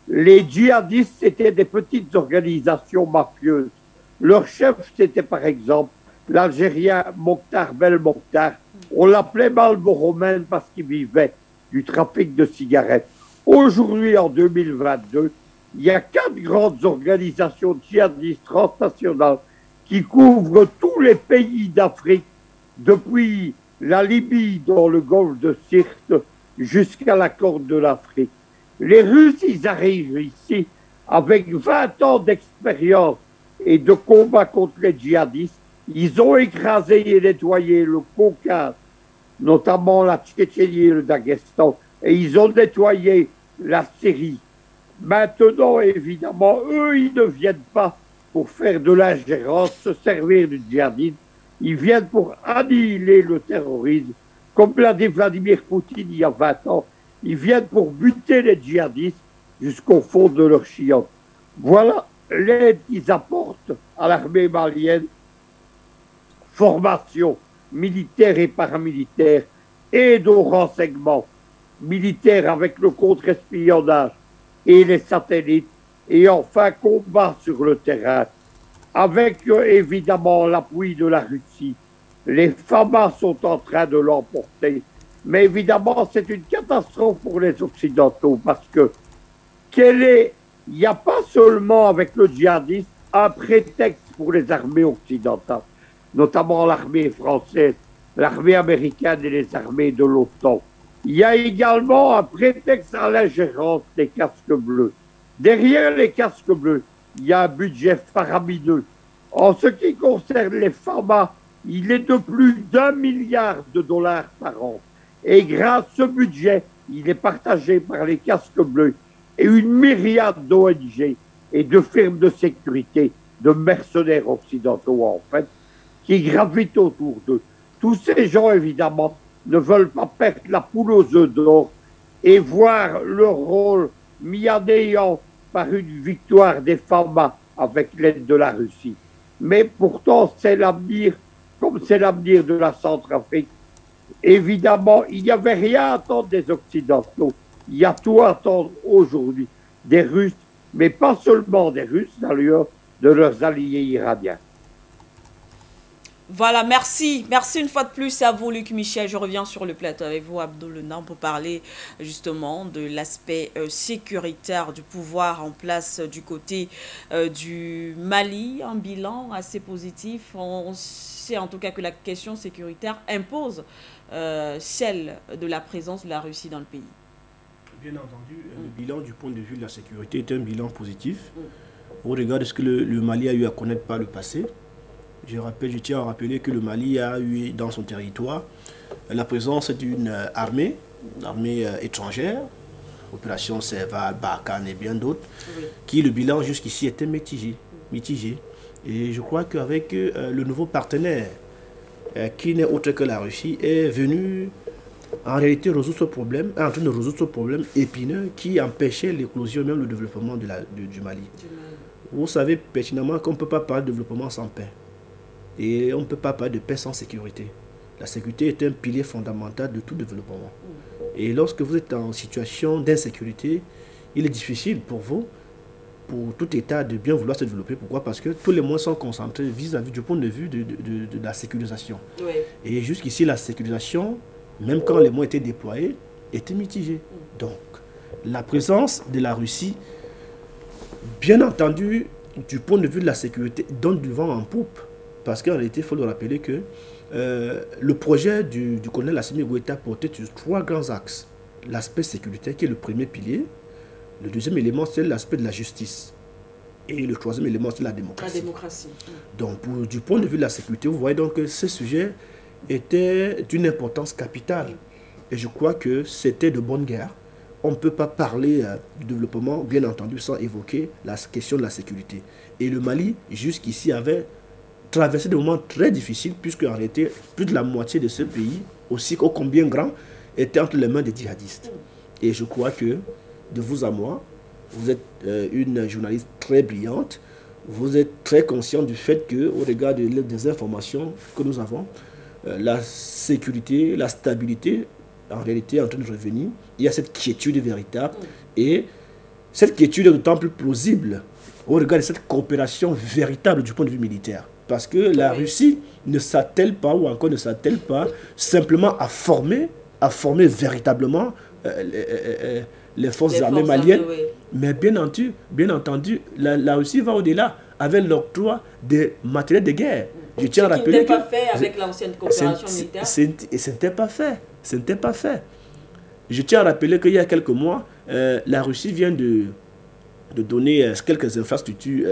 les djihadistes, c'était des petites organisations mafieuses. Leur chef, c'était par exemple l'Algérien Mokhtar Belmokhtar. On l'appelait Marlboro Man parce qu'il vivait du trafic de cigarettes. Aujourd'hui, en 2022, il y a 4 grandes organisations djihadistes transnationales qui couvrent tous les pays d'Afrique, depuis la Libye dans le golfe de Sirte jusqu'à la Corne de l'Afrique. Les Russes, ils arrivent ici avec 20 ans d'expérience et de combat contre les djihadistes. Ils ont écrasé et nettoyé le Caucase, notamment la Tchétchénie et le Daghestan, et ils ont nettoyé la Syrie. Maintenant, évidemment, eux, ils ne viennent pas pour faire de l'ingérence, se servir du djihadisme. Ils viennent pour annihiler le terrorisme, comme l'a dit Vladimir Poutine il y a 20 ans. Ils viennent pour buter les djihadistes jusqu'au fond de leur chiotte. Voilà l'aide qu'ils apportent à l'armée malienne. Formation militaire et paramilitaire, aide au renseignement militaire avec le contre-espionnage et les satellites, et enfin combat sur le terrain. Avec évidemment l'appui de la Russie, les FAMA sont en train de l'emporter. Mais évidemment, c'est une catastrophe pour les Occidentaux parce que il n'y a pas seulement avec le djihadisme un prétexte pour les armées occidentales, notamment l'armée française, l'armée américaine et les armées de l'OTAN. Il y a également un prétexte à l'ingérence des casques bleus. Derrière les casques bleus, il y a un budget faramineux. En ce qui concerne les pharma, il est de plus d'1 milliard de dollars par an. Et grâce à ce budget, il est partagé par les casques bleus et une myriade d'ONG et de firmes de sécurité, de mercenaires occidentaux en fait, qui gravitent autour d'eux. Tous ces gens, évidemment, ne veulent pas perdre la poule aux œufs d'or et voir leur rôle mis en néant par une victoire des FAMA avec l'aide de la Russie. Mais pourtant, c'est l'avenir, comme c'est l'avenir de la Centrafrique. Évidemment, il n'y avait rien à attendre des Occidentaux. Il y a tout à attendre aujourd'hui des Russes, mais pas seulement des Russes, d'ailleurs, de leurs alliés iraniens. Voilà, merci. Merci une fois de plus à vous, Luc Michel. Je reviens sur le plateau avec vous, Abdoul Nam, pour parler justement de l'aspect sécuritaire du pouvoir en place du côté du Mali. Un bilan assez positif. On sait en tout cas que la question sécuritaire impose celle de la présence de la Russie dans le pays. Bien entendu, le bilan du point de vue de la sécurité est un bilan positif. Au regard de ce que le Mali a eu à connaître par le passé. Je tiens à rappeler que le Mali a eu dans son territoire la présence d'une armée étrangère, opération Serval, Barkhane et bien d'autres, qui le bilan jusqu'ici était mitigé. Et je crois qu'avec le nouveau partenaire, qui n'est autre que la Russie, est venu en réalité résoudre ce problème, est en train de résoudre ce problème épineux qui empêchait l'éclosion, même le développement du Mali. Vous savez pertinemment qu'on ne peut pas parler de développement sans paix. Et on ne peut pas parler de paix sans sécurité. La sécurité est un pilier fondamental de tout développement. Et lorsque vous êtes en situation d'insécurité, il est difficile pour vous, pour tout État, de bien vouloir se développer. Pourquoi? Parce que tous les moyens sont concentrés vis-à-vis du point de vue de la sécurisation. Oui. Et jusqu'ici, la sécurisation, même quand les moyens étaient déployés, était mitigée. Donc, la présence de la Russie, bien entendu, du point de vue de la sécurité, donne du vent en poupe. Parce qu'en réalité, il faut le rappeler que le projet du colonel Assimi Goïta portait sur 3 grands axes. L'aspect sécuritaire, qui est le premier pilier. Le deuxième élément, c'est l'aspect de la justice. Et le troisième élément, c'est la démocratie. La démocratie. Donc, du point de vue de la sécurité, vous voyez donc que ce sujet était d'une importance capitale. Et je crois que c'était de bonne guerre. On ne peut pas parler du développement, bien entendu, sans évoquer la question de la sécurité. Et le Mali, jusqu'ici, avait traversé des moments très difficiles, puisque en réalité, plus de la moitié de ce pays, aussi ô combien grand, était entre les mains des djihadistes. Et je crois que, de vous à moi, vous êtes une journaliste très brillante, vous êtes très conscient du fait qu'au regard des informations que nous avons, la sécurité, la stabilité, en réalité, est en train de revenir. Il y a cette quiétude véritable, et cette quiétude est d'autant plus plausible au regard de cette coopération véritable du point de vue militaire. Parce que la Russie ne s'attelle pas, ou encore ne s'attelle pas, simplement à former véritablement les forces armées maliennes. Mais bien entendu, la Russie va au-delà avec l'octroi des matériels de guerre. Je tiens à rappeler que... Ce n'était pas fait avec l'ancienne coopération militaire. Et ce n'était pas fait. Ce n'était pas fait. Je tiens à rappeler qu'il y a quelques mois, la Russie vient de donner quelques infrastructures,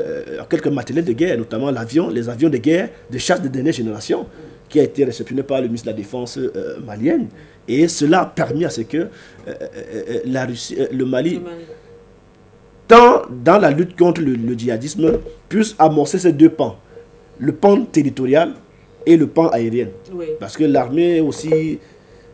quelques matériels de guerre, notamment les avions de guerre de chasse de dernière génération, qui a été réceptionné par le ministre de la Défense malienne. Et cela a permis à ce que la Russie, le Mali, tant dans la lutte contre le djihadisme, puisse amorcer ces deux pans, le pan territorial et le pan aérien. Oui. Parce que l'armée est aussi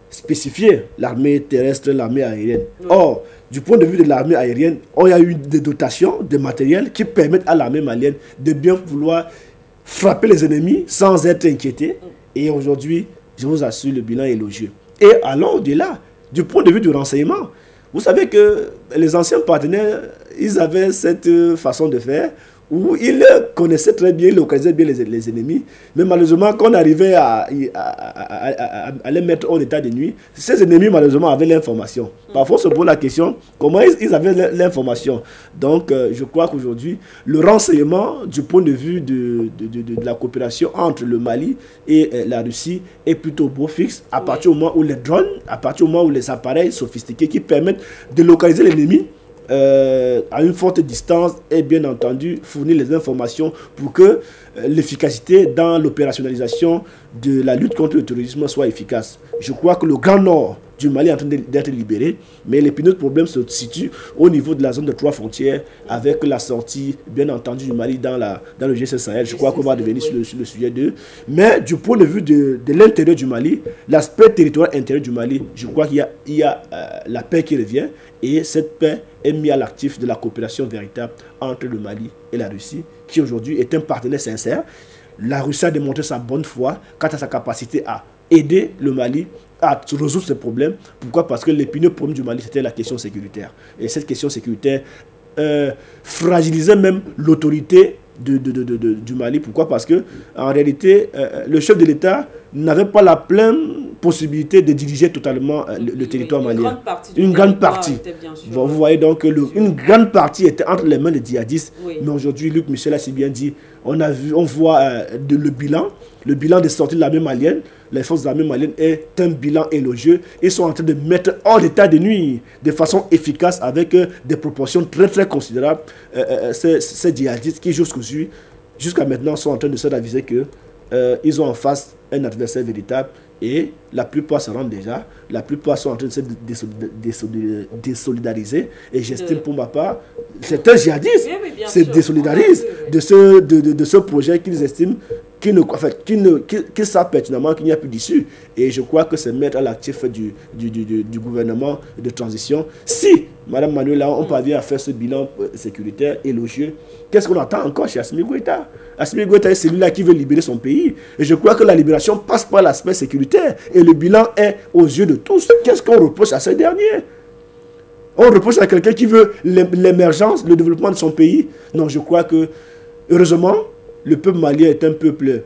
spécifiée, l'armée terrestre, l'armée aérienne. Oui. Or, du point de vue de l'armée aérienne, il y a eu des dotations de matériel qui permettent à l'armée malienne de bien vouloir frapper les ennemis sans être inquiété. Et aujourd'hui, je vous assure, le bilan est élogieux. Et allons au-delà, du point de vue du renseignement. Vous savez que les anciens partenaires, ils avaient cette façon de faire où ils connaissaient très bien, ils localisaient bien les ennemis. Mais malheureusement, quand on arrivait à les mettre en état de nuit, ces ennemis, malheureusement, avaient l'information. Parfois, on se pose la question, comment ils avaient l'information? Donc, je crois qu'aujourd'hui, le renseignement, du point de vue de la coopération entre le Mali et la Russie, est plutôt beau fixe, à partir du moment où les drones, à partir du moment où les appareils sophistiqués qui permettent de localiser l'ennemi, à une forte distance et bien entendu fournir les informations pour que l'efficacité dans l'opérationnalisation de la lutte contre le terrorisme soit efficace. Je crois que le Grand Nord du Mali est en train d'être libéré, mais l'épineux problème se situe au niveau de la zone de 3 frontières, avec la sortie, bien entendu, du Mali dans le G5 Sahel. Je crois qu'on va revenir sur le sujet 2. Mais du point de vue de l'intérieur du Mali, l'aspect territorial intérieur du Mali, je crois qu'il y a la paix qui revient, et cette paix est mise à l'actif de la coopération véritable entre le Mali et la Russie, qui aujourd'hui est un partenaire sincère. La Russie a démontré sa bonne foi quant à sa capacité à aider le Mali à résoudre ces problèmes. Pourquoi? Parce que l'épineux problème du Mali, c'était la question sécuritaire. Et cette question sécuritaire fragilisait même l'autorité du Mali. Pourquoi? Parce que en réalité, le chef de l'État n'avait pas la pleine possibilité de diriger totalement le territoire malien. Une grande partie. Bon, vous voyez donc que une grande partie était entre les mains des djihadistes. Oui. Mais aujourd'hui, Luc Michel a si bien dit, on voit le bilan des sorties de l'armée malienne. Les forces de l'armée malienne est un bilan élogieux. Ils sont en train de mettre hors d'état de nuire de façon efficace avec des proportions très très considérables ces djihadistes qui jusqu'à maintenant sont en train de se raviser que ils ont en face un adversaire véritable, et la plupart se rendent déjà, la plupart sont en train de se désolidariser, et j'estime pour ma part, certains djihadistes se désolidarisent de ce projet qu'ils estiment qu'ils savent pertinemment qu'il n'y a plus d'issue. Et je crois que c'est mettre à l'actif du gouvernement de transition. Si, Mme Manuela, on parvient à faire ce bilan sécuritaire élogieux, qu'est-ce qu'on attend encore chez Assimi Goïta? Assimi Goïta est celui-là qui veut libérer son pays. Et je crois que la libération passe par l'aspect sécuritaire. Et le bilan est aux yeux de tous. Qu'est-ce qu'on reproche à ces derniers? On reproche à quelqu'un qui veut l'émergence, le développement de son pays. Non, je crois que, heureusement, le peuple malien est un peuple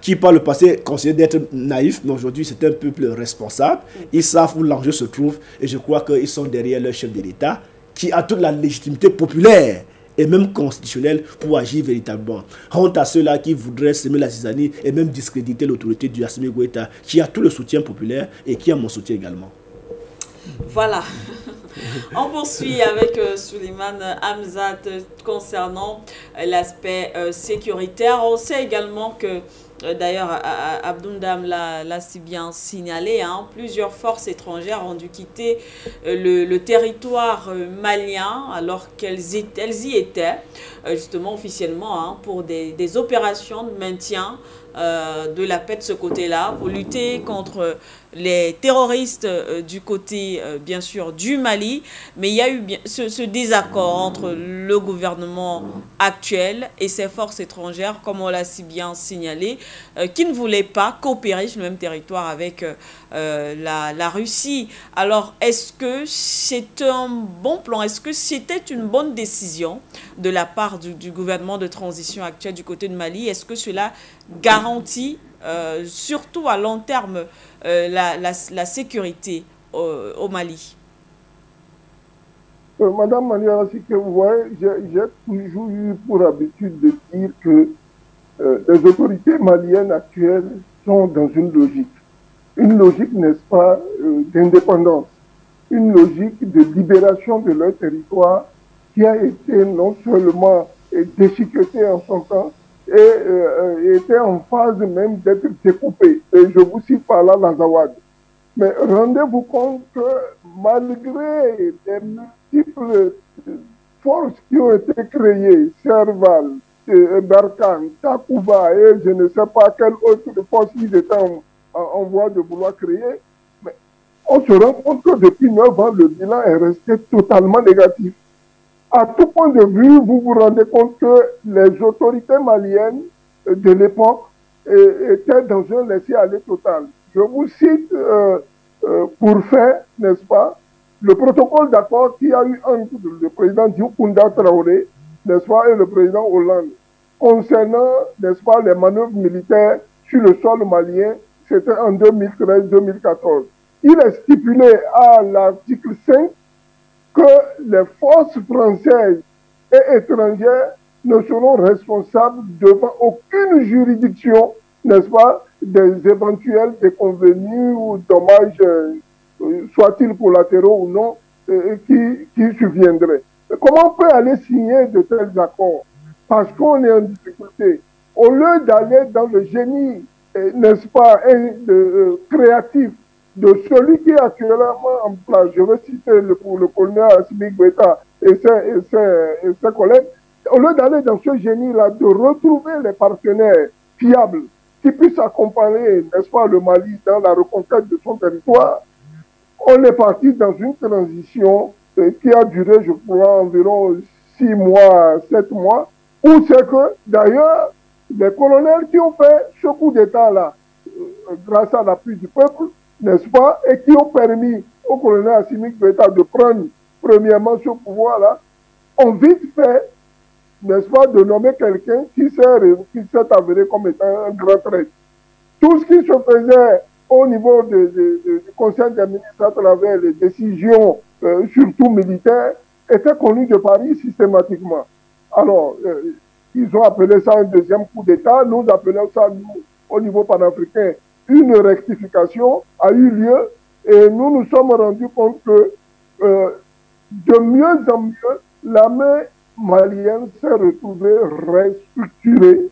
qui par le passé considéré d'être naïf, mais aujourd'hui c'est un peuple responsable. Ils savent où l'enjeu se trouve, et je crois qu'ils sont derrière leur chef de l'État qui a toute la légitimité populaire et même constitutionnelle pour agir véritablement. Honte à ceux-là qui voudraient semer la zizanie et même discréditer l'autorité du Assimi Goïta, qui a tout le soutien populaire et qui a mon soutien également. Voilà. On poursuit avec Souleymane Hamzat concernant l'aspect sécuritaire. On sait également que, d'ailleurs, Abdoundam l'a si bien signalé, hein, plusieurs forces étrangères ont dû quitter le territoire malien alors qu'elles y étaient, justement officiellement, hein, pour des opérations de maintien de la paix de ce côté-là, pour lutter contre les terroristes du côté, bien sûr, du Mali. Mais il y a eu ce désaccord entre le gouvernement actuel et ses forces étrangères, comme on l'a si bien signalé, qui ne voulaient pas coopérer sur le même territoire avec la Russie. Alors, est-ce que c'est un bon plan? Est-ce que c'était une bonne décision de la part du gouvernement de transition actuel du côté de Mali? Est-ce que cela garantit, surtout à long terme, la sécurité au Mali? Madame Manuela, que vous voyez, j'ai toujours eu pour habitude de dire que les autorités maliennes actuelles sont dans une logique, n'est-ce pas, d'indépendance, une logique de libération de leur territoire qui a été non seulement déchiquetée en son temps, et était en phase même d'être découpée. Et je vous cite par là l'Azawad. Mais rendez-vous compte que malgré les multiples forces qui ont été créées, Serval, Barkhane, Takuba et je ne sais pas quelle autre force ils étaient en voie de vouloir créer, mais on se rend compte que depuis 9 ans, le bilan est resté totalement négatif. À tout point de vue, vous vous rendez compte que les autorités maliennes de l'époque étaient dans un laisser-aller total. Je vous cite pour faire, n'est-ce pas, le protocole d'accord qu'il y a eu entre le président Dioukunda Traoré, n'est-ce pas, et le président Hollande, concernant, n'est-ce pas, les manœuvres militaires sur le sol malien, c'était en 2013-2014. Il est stipulé à l'article 5 que les forces françaises et étrangères ne seront responsables devant aucune juridiction, n'est-ce pas, des éventuels déconvenus ou dommages, soient-ils collatéraux ou non, qui surviendraient. Comment on peut aller signer de tels accords? Parce qu'on est en difficulté. Au lieu d'aller dans le génie, n'est-ce pas, créatif de celui qui est actuellement en place, je veux citer pour le colonel Assimi Goïta et ses collègues, au lieu d'aller dans ce génie-là, de retrouver les partenaires fiables qui puissent accompagner, n'est-ce pas, le Mali dans la reconquête de son territoire, on est parti dans une transition qui a duré, je crois, environ 6 mois, 7 mois, où c'est que, d'ailleurs, les colonels qui ont fait ce coup d'État-là, grâce à l'appui du peuple, n'est-ce pas, et qui ont permis au colonel Assimi Goïta de prendre premièrement ce pouvoir-là, ont vite fait, n'est-ce pas, de nommer quelqu'un qui s'est avéré comme étant un grand traître. Tout ce qui se faisait au niveau du conseil des ministres à travers les décisions, surtout militaires, était connu de Paris systématiquement. Alors, ils ont appelé ça un deuxième coup d'État. Nous appelons ça, nous, au niveau panafricain, une rectification a eu lieu et nous nous sommes rendus compte que de mieux en mieux, l'armée malienne s'est retrouvée restructurée,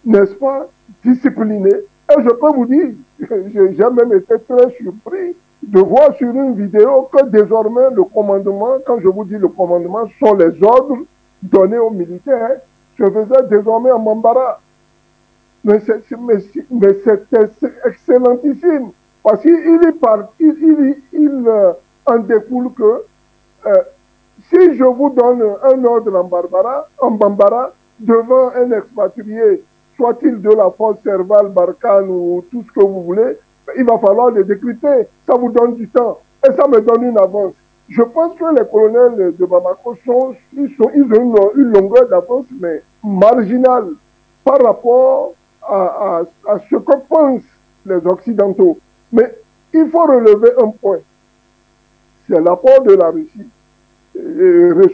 n'est-ce pas, disciplinée. Et je peux vous dire, j'ai même été très surpris de voir sur une vidéo que désormais le commandement, quand je vous dis le commandement, sont les ordres donnés aux militaires, se faisait désormais en Bambara. Mais c'était excellentissime, parce qu'il en découle que si je vous donne un ordre en Bambara devant un expatrié, soit-il de la force Serval, Barkhane ou tout ce que vous voulez, il va falloir le décrypter. Ça vous donne du temps et ça me donne une avance. Je pense que les colonels de Bamako ont une longueur d'avance, mais marginale par rapport à ce que pensent les Occidentaux. Mais il faut relever un point. C'est l'apport de la Russie.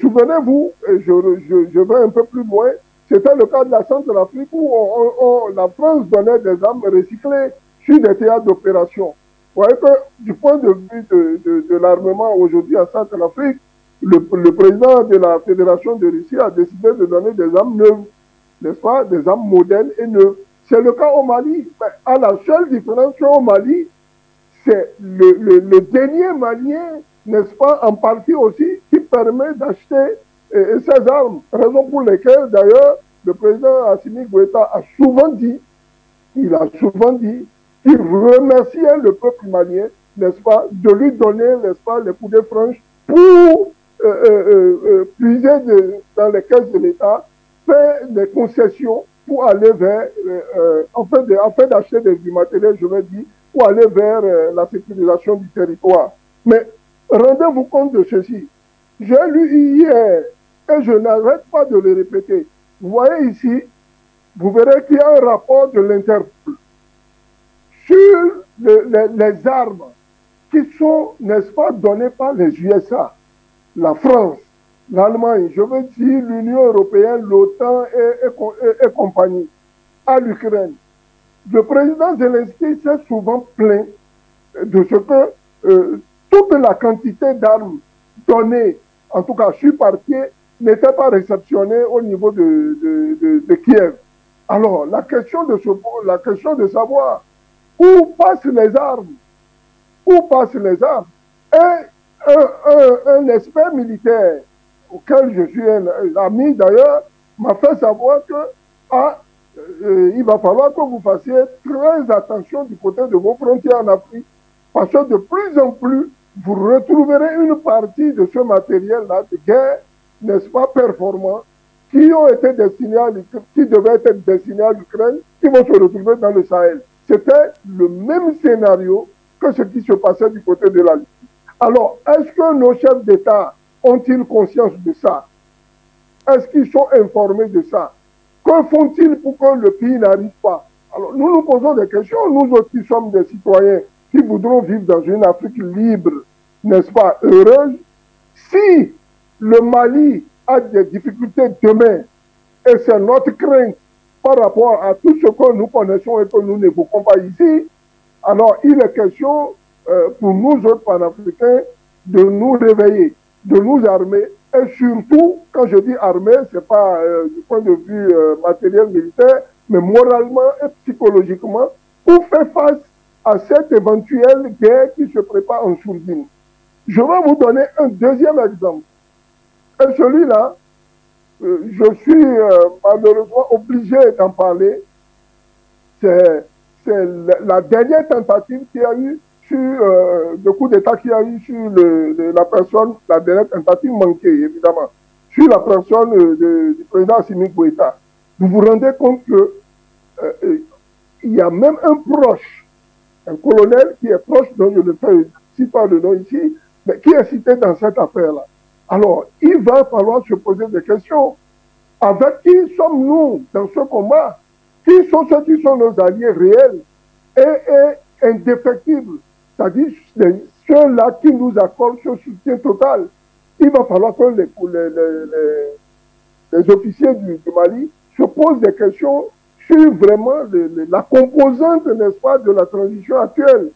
Souvenez-vous, je vais un peu plus loin, c'était le cas de la Centrafrique où la France donnait des armes recyclées sur des théâtres d'opération. Vous voyez que du point de vue de l'armement aujourd'hui en Centrafrique, le président de la Fédération de Russie a décidé de donner des armes neuves, n'est-ce pas, des armes modernes et neuves. C'est le cas au Mali. Mais à la seule différence qu'au Mali, c'est le dernier malien, n'est-ce pas, en partie aussi, qui permet d'acheter ces armes. Raison pour laquelle, d'ailleurs, le président Assimi Goïta a souvent dit, il remerciait le peuple malien, n'est-ce pas, de lui donner, n'est-ce pas, les coups de franche pour puiser dans les caisses de l'État, faire des concessions pour aller vers, en fait d'acheter du matériel, je vais dire, pour aller vers la sécurisation du territoire. Mais rendez-vous compte de ceci. J'ai lu hier, et je n'arrête pas de le répéter. Vous voyez ici, vous verrez qu'il y a un rapport de l'Interpol sur les armes qui sont, n'est-ce pas, données par les USA, la France, l'Allemagne, je veux dire l'Union européenne, l'OTAN et compagnie, à l'Ukraine. Le président Zelensky s'est souvent plaint de ce que toute la quantité d'armes données, en tout cas sur papier, n'était pas réceptionnée au niveau de Kiev. Alors, la question de savoir où passent les armes, et un expert militaire auquel je suis un ami d'ailleurs m'a fait savoir que il va falloir que vous fassiez très attention du côté de vos frontières en Afrique, parce que de plus en plus, vous retrouverez une partie de ce matériel-là de guerre, n'est-ce pas, performant, qui devaient être destinés à l'Ukraine, qui vont se retrouver dans le Sahel. C'était le même scénario que ce qui se passait du côté de la Libye. Alors, est-ce que nos chefs d'État ont-ils conscience de ça? Est-ce qu'ils sont informés de ça? Que font-ils pour que le pays n'arrive pas? Alors, nous nous posons des questions. Nous aussi sommes des citoyens qui voudront vivre dans une Afrique libre, n'est-ce pas, heureuse. Si le Mali a des difficultés demain, et c'est notre crainte par rapport à tout ce que nous connaissons et que nous n'évoquons pas ici, alors il est question pour nous autres panafricains de nous réveiller, de nous armer, et surtout, quand je dis armer, ce n'est pas du point de vue matériel militaire, mais moralement et psychologiquement, pour faire face à cette éventuelle guerre qui se prépare en sourdine. Je vais vous donner un deuxième exemple. Et celui-là, je suis malheureusement obligé d'en parler. C'est la dernière tentative qu'il y a eu sur le coup d'État qu'il y a eu sur la personne, la dernière tentative manquée, évidemment, sur la personne du président Assimi Goïta. Vous vous rendez compte que il y a même un proche, un colonel qui est proche, dont je ne cite pas le nom ici, mais qui est cité dans cette affaire-là. Alors, il va falloir se poser des questions. Avec qui sommes-nous dans ce combat? Qui sont ceux qui sont nos alliés réels et indéfectibles? C'est-à-dire ceux-là qui nous accordent ce soutien total. Il va falloir que les officiers du Mali se posent des questions sur vraiment la composante, n'est-ce pas, de la transition actuelle.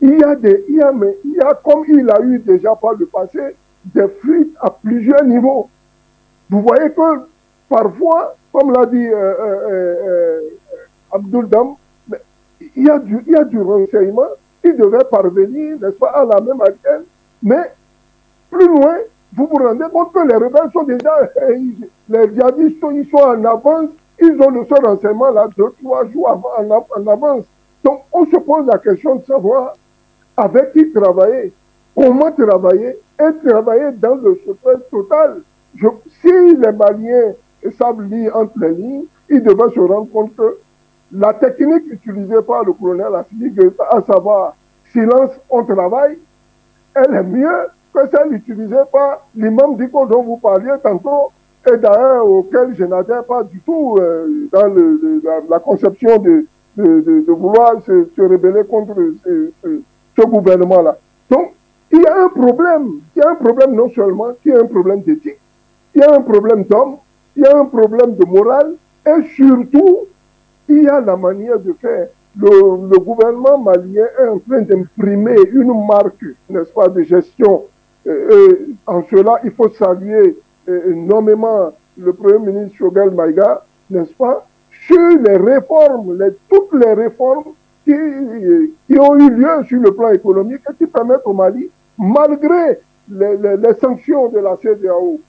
Il y a, comme il a eu déjà par le passé, des fuites à plusieurs niveaux. Vous voyez que parfois, comme l'a dit Abdoul Dam, il y a du renseignement qui devait parvenir, n'est-ce pas, à la même antenne, mais plus loin, vous vous rendez compte que les rebelles sont déjà, les djihadistes, ils sont en avance, ils ont le seul renseignement là, 2-3 jours en avance. Donc, on se pose la question de savoir avec qui travailler, comment travailler, et travailler dans le secret total. Si les Maliens savent lire entre les lignes, ils devraient se rendre compte que la technique utilisée par le colonel Assimi Goïta, à savoir silence, on travaille, elle est mieux que celle utilisée par l'imam Diko dont vous parliez tantôt, et d'ailleurs auquel je n'adhère pas du tout dans la conception de vouloir se rebeller contre ce gouvernement-là. Donc, il y a un problème. Il y a un problème non seulement, il y a un problème d'éthique, il y a un problème d'homme, il y a un problème de morale, et surtout, il y a la manière de faire. Le gouvernement malien est en train d'imprimer une marque, n'est-ce pas, de gestion. En cela, il faut saluer nommément le Premier ministre Choguel Maïga, n'est-ce pas, sur les réformes, toutes les réformes qui ont eu lieu sur le plan économique et qui permettent au Mali, malgré les sanctions de la CEDEAO,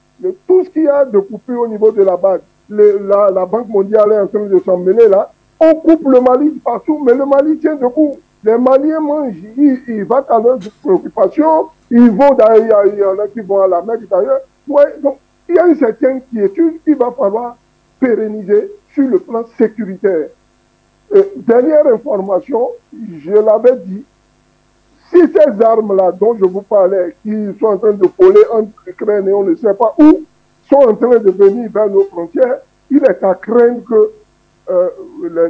tout ce qu'il y a de coupure au niveau de la BAD, la Banque mondiale est en train de s'en mêler là, on coupe le Mali partout, mais le Mali tient debout. Les Maliens mangent, ils vont à leurs préoccupations, ils vont d'ailleurs, il y en a qui vont à la Mecque d'ailleurs. Ouais, donc, il y a une certaine quiétude qu'il va falloir pérenniser sur le plan sécuritaire. Dernière information, je l'avais dit, si ces armes-là dont je vous parlais, qui sont en train de voler entre l'Ukraine et on ne sait pas où, sont en train de venir vers nos frontières, il est à craindre que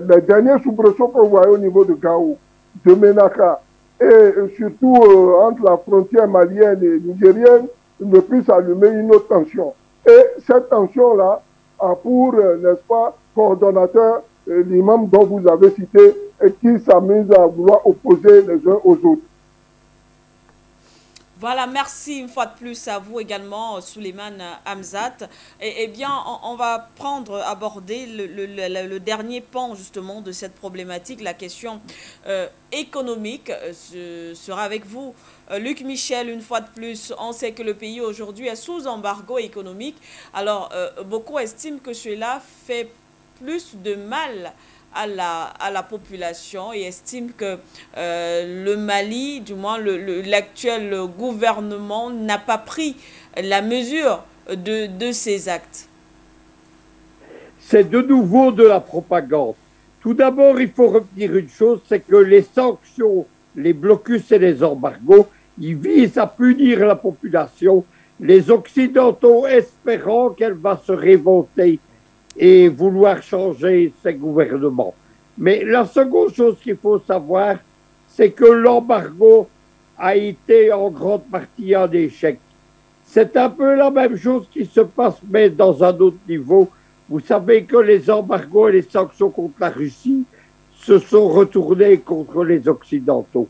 les derniers soubresauts qu'on voyait au niveau de Gao, de Menaka, et surtout entre la frontière malienne et nigérienne, ne puisse allumer une autre tension. Et cette tension-là a pour, n'est-ce pas, coordonnateur l'imam dont vous avez cité et qui s'amuse à vouloir opposer les uns aux autres. Voilà, merci une fois de plus à vous également, Souleymane Hamzat. Et bien, on va aborder le dernier pan justement de cette problématique, la question économique sera avec vous. Luc Michel, une fois de plus, on sait que le pays aujourd'hui est sous embargo économique. Alors, beaucoup estiment que cela fait plus de mal à la population et estime que le Mali, du moins l'actuel gouvernement, n'a pas pris la mesure de ces actes. C'est de nouveau de la propagande. Tout d'abord, il faut retenir une chose, c'est que les sanctions, les blocus et les embargos, ils visent à punir la population, les Occidentaux espérant qu'elle va se révolter et vouloir changer ses gouvernements. Mais la seconde chose qu'il faut savoir, c'est que l'embargo a été en grande partie un échec. C'est un peu la même chose qui se passe, mais dans un autre niveau. Vous savez que les embargos et les sanctions contre la Russie se sont retournés contre les Occidentaux.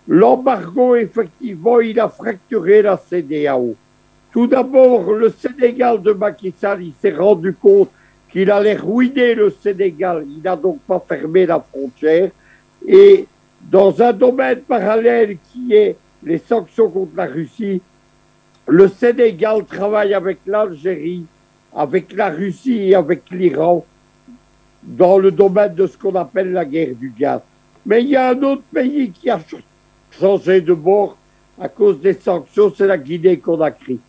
L'embargo, effectivement, il a fracturé la CEDEAO. Tout d'abord, le Sénégal de Macky Sall, il s'est rendu compte qu'il allait ruiner le Sénégal. Il n'a donc pas fermé la frontière. Et Dans un domaine parallèle qui est les sanctions contre la Russie, le Sénégal travaille avec l'Algérie, avec la Russie et avec l'Iran dans le domaine de ce qu'on appelle la guerre du gaz. Mais il y a un autre pays qui a changé de bord à cause des sanctions, c'est la Guinée-Conakry.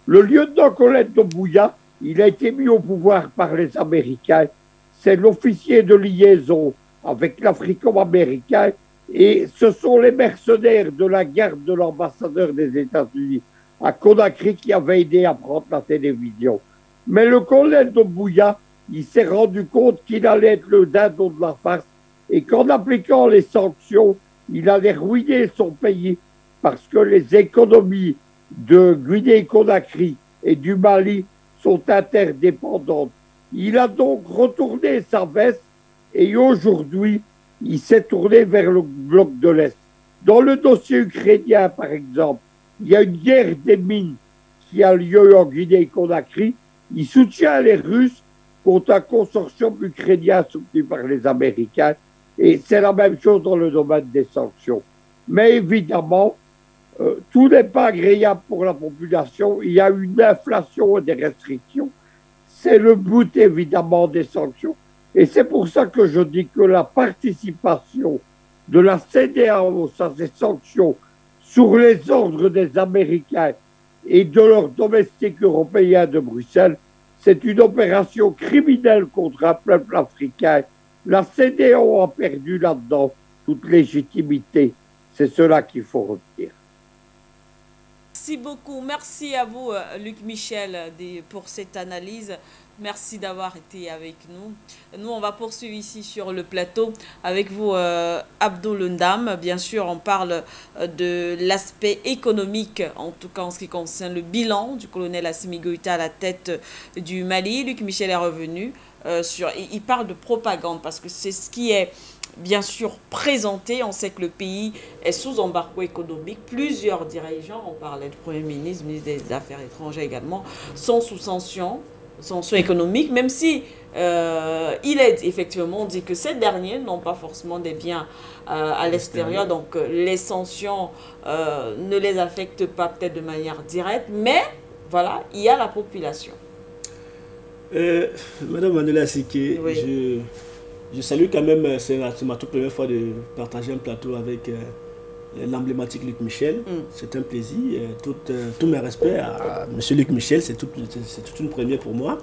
Le lieutenant-colonel Doumbouya, il a été mis au pouvoir par les Américains. C'est l'officier de liaison avec l'Africo-Américain et ce sont les mercenaires de la garde de l'ambassadeur des États-Unis à Conakry qui avaient aidé à prendre la télévision. Mais le colonel Doumbouya, il s'est rendu compte qu'il allait être le dindon de la farce et qu'en appliquant les sanctions, il allait ruiner son pays parce que les économies de Guinée-Conakry et du Mali sont interdépendantes. Il a donc retourné sa veste et aujourd'hui, il s'est tourné vers le bloc de l'Est. Dans le dossier ukrainien, par exemple, il y a une guerre des mines qui a lieu en Guinée-Conakry. Il soutient les Russes contre un consortium ukrainien soutenu par les Américains. Et c'est la même chose dans le domaine des sanctions. Mais évidemment, tout n'est pas agréable pour la population. Il y a une inflation et des restrictions. C'est le but, évidemment, des sanctions. Et c'est pour ça que je dis que la participation de la CEDEAO à ces sanctions sur les ordres des Américains et de leurs domestiques européens de Bruxelles, c'est une opération criminelle contre un peuple africain. La CEDEAO a perdu là-dedans toute légitimité. C'est cela qu'il faut retenir. Merci beaucoup. Merci à vous, Luc Michel, pour cette analyse. Merci d'avoir été avec nous. Nous, on va poursuivre ici sur le plateau avec vous, Abdoul Ndam. Bien sûr, on parle de l'aspect économique, en tout cas en ce qui concerne le bilan du colonel Assimi Goïta à la tête du Mali. Luc Michel est revenu il parle de propagande parce que c'est ce qui est bien sûr présenté. On sait que le pays est sous embargo économique. Plusieurs dirigeants, on parlait du Premier ministre, ministre des Affaires étrangères également, sont sous sanctions économiques, même si il est effectivement, on dit que ces derniers n'ont pas forcément des biens à l'extérieur, donc les sanctions ne les affectent pas peut-être de manière directe, mais voilà, il y a la population. Madame Manuela Siké, oui. Je salue quand même, c'est ma toute première fois de partager un plateau avec l'emblématique Luc Michel. C'est un plaisir. Tous mes respects à M. Luc Michel, c'est toute une première pour moi.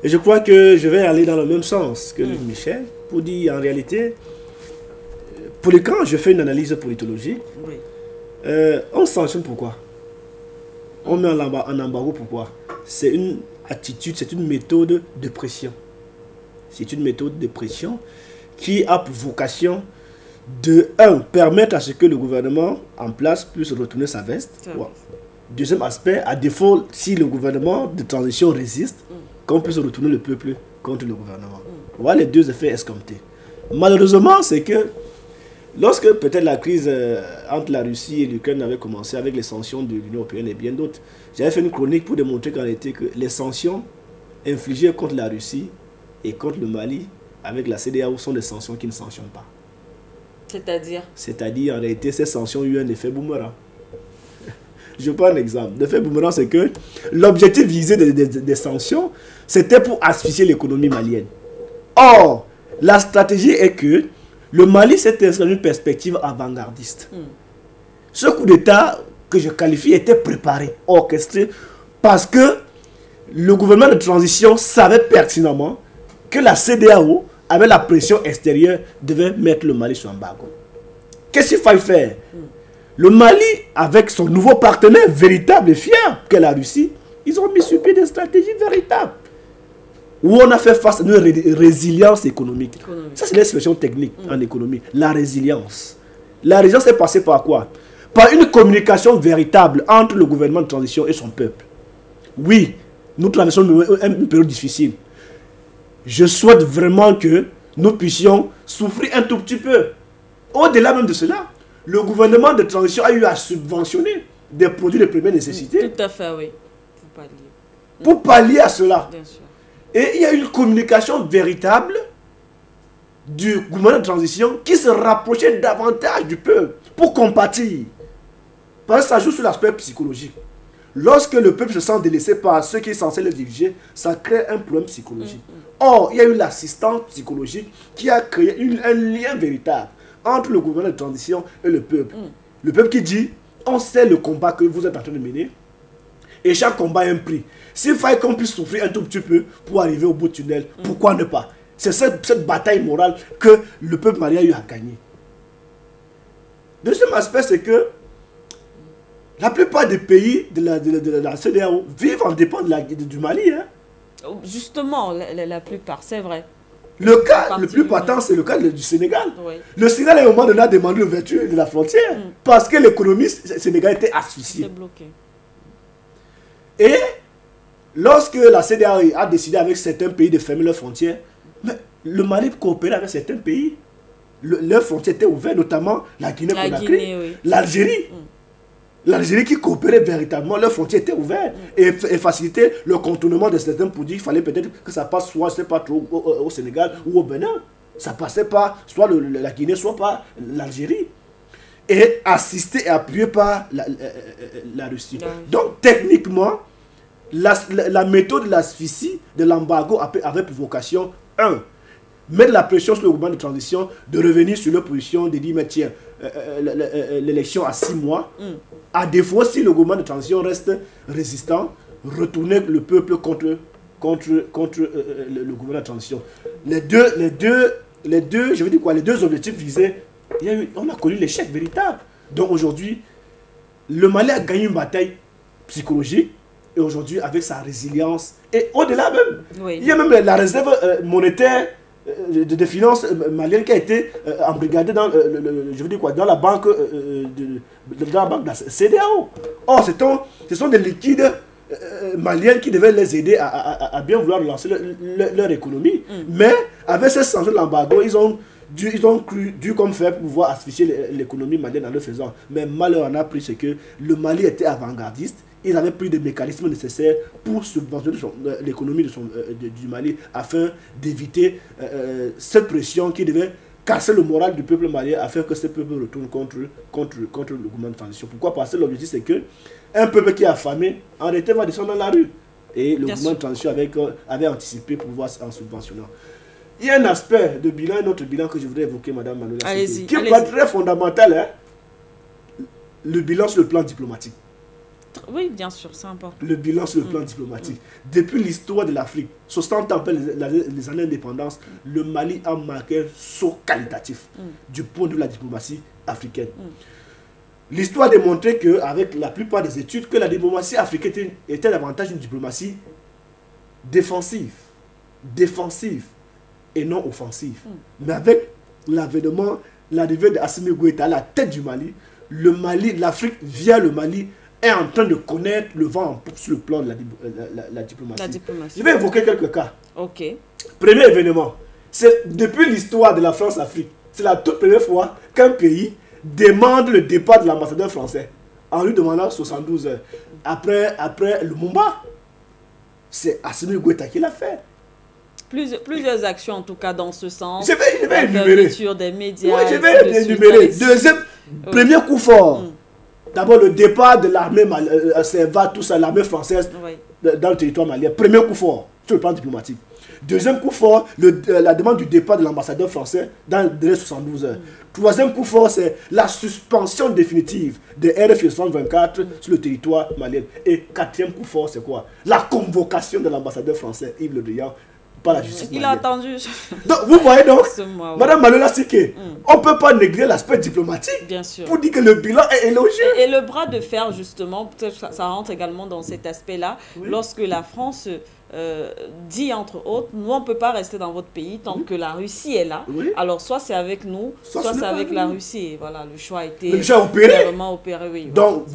Et je crois que je vais aller dans le même sens que Luc Michel pour dire en réalité, quand je fais une analyse politologique, on sanctionne pourquoi? On met en embargo pourquoi? C'est une attitude, c'est une méthode de pression. C'est une méthode de pression qui a pour vocation de, permettre à ce que le gouvernement en place puisse retourner sa veste. Deuxième aspect, à défaut, si le gouvernement de transition résiste, qu'on puisse retourner le peuple contre le gouvernement. Voilà les deux effets escomptés. Malheureusement, c'est que lorsque peut-être la crise entre la Russie et l'Ukraine avait commencé avec les sanctions de l'Union européenne et bien d'autres, j'avais fait une chronique pour démontrer qu'en réalité que les sanctions infligées contre la Russie et contre le Mali avec la CEDEAO sont des sanctions qui ne sanctionnent pas. C'est-à-dire? C'est-à-dire, en réalité, ces sanctions ont eu un effet boomerang. Je prends un exemple. L'effet boomerang, c'est que l'objectif visé des sanctions, c'était pour asphyxier l'économie malienne. Or, la stratégie est que le Mali s'est inscrit dans une perspective avant-gardiste. Ce coup d'État que je qualifie était préparé, orchestré, parce que le gouvernement de transition savait pertinemment que la CEDEAO, avec la pression extérieure, devait mettre le Mali sur embargo. Qu'est-ce qu'il fallait faire? Le Mali, avec son nouveau partenaire véritable et fier, qu'est la Russie, ils ont mis sur pied des stratégies véritables. Où on a fait face à une résilience économique. Ça, c'est l'expression technique en économie. La résilience. La résilience est passée par quoi? Par une communication véritable entre le gouvernement de transition et son peuple. Oui, nous traversons une période difficile. Je souhaite vraiment que nous puissions souffrir un tout petit peu. Au-delà même de cela, le gouvernement de transition a eu à subventionner des produits de première nécessité. Tout à fait, oui. Pour pallier à cela. Bien sûr. Et il y a une communication véritable du gouvernement de transition qui se rapprochait davantage du peuple pour compatir. Parce que ça joue sur l'aspect psychologique. Lorsque le peuple se sent délaissé par ceux qui sont censés le diriger, ça crée un problème psychologique. Or, il y a eu l'assistance psychologique qui a créé un lien véritable entre le gouvernement de transition et le peuple. Le peuple qui dit, on sait le combat que vous êtes en train de mener, et chaque combat a un prix. S'il fallait qu'on puisse souffrir un tout petit peu pour arriver au bout du tunnel, pourquoi ne pas? C'est cette bataille morale que le peuple malien a eu à gagner. Deuxième aspect, c'est que la plupart des pays de la CEDEAO vivent en dépend du Mali. Hein. Justement, la plupart, c'est vrai. Le cas le plus patent, c'est le cas du Sénégal. Oui. Le Sénégal, à un moment donné, a demandé l'ouverture de la frontière parce que l'économie sénégalaise était asphyxiée. C'était bloqué. Et lorsque la CEDEAO a décidé avec certains pays de fermer leurs frontières, mais le Mali coopérait avec certains pays. Leurs frontières étaient ouvertes, notamment la Guinée-Conakry, l'Algérie. L'Algérie qui coopérait véritablement, leurs frontières étaient ouvertes et facilitait le contournement de certains produits. Il fallait peut-être que ça passe soit, je sais pas trop, au Sénégal ou au Bénin. Ça passait par soit la Guinée, soit par l'Algérie. Et assisté et appuyé par la Russie. Donc, techniquement, la méthode de l'asphyxie, de l'embargo avait pour vocation, mettre la pression sur le gouvernement de transition de revenir sur leur position, de dire, mais tiens, l'élection à 6 mois. À défaut, si le gouvernement de transition reste résistant, retourner le peuple contre le gouvernement de transition. Les deux, je veux dire quoi, les deux objectifs visés, on a connu l'échec véritable. Donc aujourd'hui, le Mali a gagné une bataille psychologique et aujourd'hui avec sa résilience et au-delà même, il y a même la réserve monétaire de finances malienne qui a été embrigadée dans, je veux dire quoi, dans la banque de la CEDEAO. Or, ce sont des liquides maliens qui devaient les aider à bien vouloir lancer leur économie. Mais avec ce changement de l'embargo, ils ont dû comme faire pour pouvoir asphyxier l'économie malienne en le faisant. Mais malheur en a pris, c'est que le Mali était avant-gardiste. Ils avaient pris des mécanismes nécessaires pour subventionner l'économie du Mali afin d'éviter cette pression qui devait casser le moral du peuple malien afin que ce peuple retourne contre le gouvernement de transition. Pourquoi? Parce que l'objectif c'est que un peuple qui est affamé en réalité va descendre dans la rue. Et le gouvernement de transition avait anticipé pour pouvoir en subventionnant. Il y a un aspect de bilan, un autre bilan que je voudrais évoquer, Madame Manoula, qui est très fondamental. Hein? Le bilan sur le plan diplomatique. Oui, bien sûr, c'est important. Le bilan sur le plan diplomatique. Depuis l'histoire de l'Afrique, 60 ans après les années d'indépendance, le Mali a marqué un saut qualitatif du point de vue de la diplomatie africaine. L'histoire a démontré qu'avec la plupart des études, que la diplomatie africaine était davantage une diplomatie défensive et non offensive. Mais avec l'arrivée d'Assimi Goïta à la tête du Mali, l'Afrique via le Mali est en train de connaître le vent en poupe sur le plan de la diplomatie. Je vais évoquer quelques cas. Premier événement, c'est depuis l'histoire de la France-Afrique, c'est la toute première fois qu'un pays demande le départ de l'ambassadeur français en lui demandant 72 heures. Après Lumumba, c'est Assimi Goïta qui l'a fait. Plusieurs actions en tout cas dans ce sens. Je vais énumérer. Des médias. Oui, je vais énumérer. Premier coup fort. D'abord, le départ de l'armée tout ça, l'armée française dans le territoire malien. Premier coup fort sur le plan diplomatique. Deuxième coup fort, la demande du départ de l'ambassadeur français dans les 72 heures. Troisième coup fort, c'est la suspension définitive de RFI 124 sur le territoire malien. Et quatrième coup fort, c'est quoi? La convocation de l'ambassadeur français, Yves Le Drian, par la justice malienne. Il a attendu. Donc, vous voyez donc, Madame Manoula Sike, on ne peut pas négliger l'aspect diplomatique. Bien sûr. Pour dire que le bilan est élogieux. Et le bras de fer, justement, peut-être ça rentre également dans cet aspect-là. Lorsque la France dit, entre autres, nous, on ne peut pas rester dans votre pays tant que la Russie est là. Alors, soit c'est avec nous, soit c'est avec la Russie. Et voilà, le choix a été clairement opéré. Oui, donc,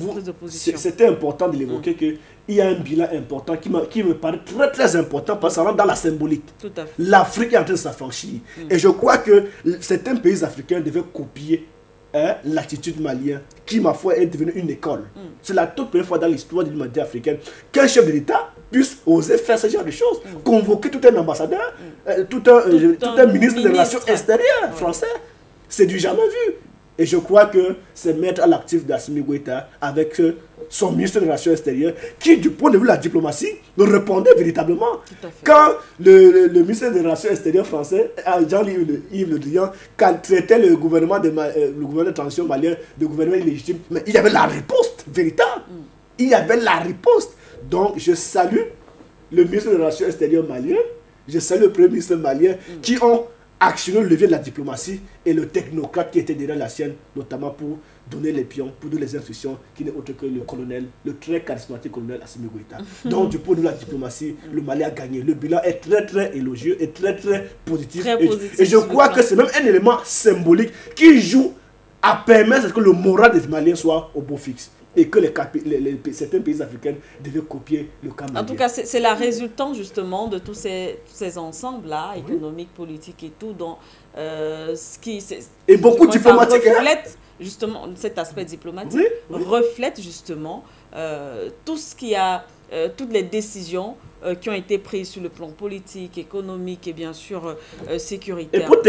c'était important de l'évoquer que il y a un bilan important qui me paraît très très important parce que ça rentre dans la symbolique. Tout à fait. L'Afrique est en train de s'affranchir. Et je crois que certains pays africains devaient copier l'attitude malienne qui, ma foi, est devenue une école. C'est la toute première fois dans l'histoire de l'humanité africaine qu'un chef de l'État puisse oser faire ce genre de choses. Convoquer tout un ambassadeur tout un ministre des Relations extérieures français. C'est du jamais vu. Et je crois que c'est mettre à l'actif d'Assimi Goïta avec son ministre des Relations extérieures qui, du point de vue de la diplomatie, ne répondait véritablement. Quand le ministre des Relations extérieures français, Jean-Yves Le Drian, quand traitait le gouvernement de transition malien de gouvernement illégitime, mais il y avait la riposte véritable. Il y avait la riposte. Donc, je salue le ministre des Relations extérieures malien, je salue le premier ministre malien qui ont actionné le levier de la diplomatie et le technocrate qui était derrière la sienne, notamment pour donner les pions, pour donner les instructions, qui n'est autre que le colonel, le très charismatique colonel Assimi Goïta. Donc, du point de vue de la diplomatie, le Mali a gagné. Le bilan est très, très élogieux et très, très positif. Et je crois que c'est même un élément symbolique qui joue à permettre que le moral des Maliens soit au beau fixe. Et que certains pays africains devaient copier le cas malien. En tout cas, c'est la résultante justement de tous ces ensembles-là, économiques, politiques et tout, dont et beaucoup diplomatiques reflète justement cet aspect diplomatique, reflète justement tout ce qui a, toutes les décisions qui ont été prises sur le plan politique, économique et bien sûr sécuritaire. Et pour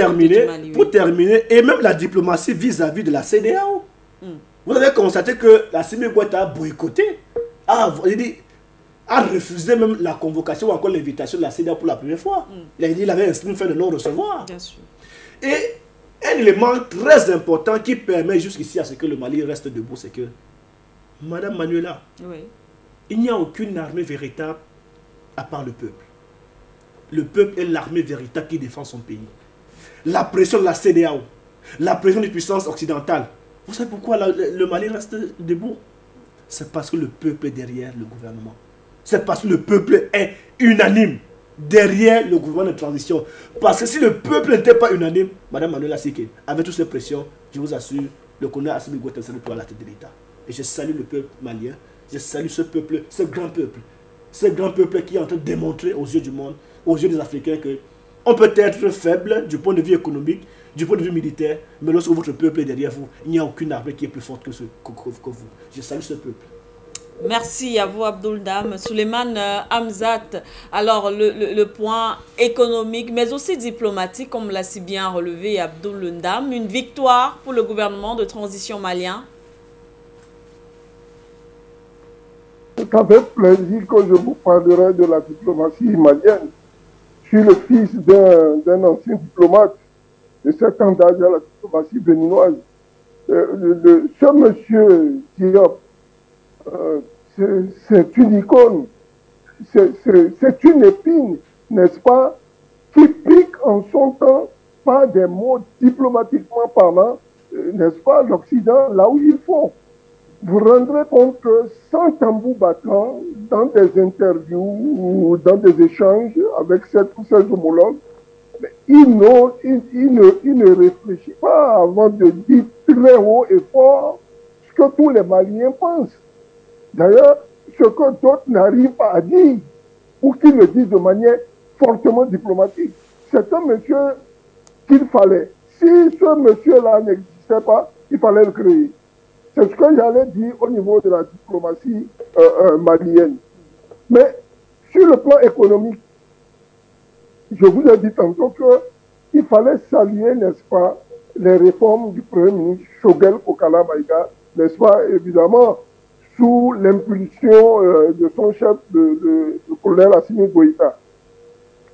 terminer, et même la diplomatie vis-à-vis de la CEDEAO. Vous avez constaté que Assimi Goïta a boycotté, a refusé même la convocation ou encore l'invitation de la CEDEAO pour la première fois. Il avait inscrit une fin de non-recevoir. Et un élément très important qui permet jusqu'ici à ce que le Mali reste debout, c'est que, Madame Manuela, il n'y a aucune armée véritable à part le peuple. Le peuple est l'armée véritable qui défend son pays. La pression de la CEDEAO, la pression des puissances occidentales. Vous savez pourquoi le Mali reste debout? C'est parce que le peuple est derrière le gouvernement. C'est parce que le peuple est unanime derrière le gouvernement de transition. Parce que si le peuple n'était pas unanime, Madame Manuela Sike, avec toutes ces pressions, je vous assure, le colonel Assimi Goïta serait à la tête de l'État. Et je salue le peuple malien, je salue ce peuple, ce grand peuple qui est en train de démontrer aux yeux du monde, aux yeux des Africains que on peut être faible du point de vue économique, du point de vue militaire, mais lorsque votre peuple est derrière vous, il n'y a aucune armée qui est plus forte que vous. Je salue ce peuple. Merci à vous, Abdoul Ndam. Souleymane Hamzat, alors le point économique, mais aussi diplomatique, comme l'a si bien relevé Abdoul Ndam, une victoire pour le gouvernement de transition malien. C'est avec plaisir que je vous parlerai de la diplomatie malienne. Je suis le fils d'un ancien diplomate de 7 ans d'âge à la diplomatie béninoise. Ce monsieur Diop, c'est une icône, c'est une épine, n'est-ce pas, qui pique en son temps par des mots diplomatiquement parlant, n'est-ce pas, l'Occident, là où il faut. Vous rendrez compte que sans tambour battant, dans des interviews ou dans des échanges avec ses homologues, il ne réfléchit pas avant de dire très haut et fort ce que tous les Maliens pensent. D'ailleurs, ce que d'autres n'arrivent pas à dire, ou qui le disent de manière fortement diplomatique. C'est un monsieur qu'il fallait. Si ce monsieur-là n'existait pas, il fallait le créer. C'est ce que j'allais dire au niveau de la diplomatie malienne. Mais sur le plan économique, je vous ai dit tantôt qu'il fallait saluer, n'est-ce pas, les réformes du Premier ministre Choguel Kokala Maïga, n'est-ce pas, évidemment, sous l'impulsion de son chef, le colonel Assimi Goïta.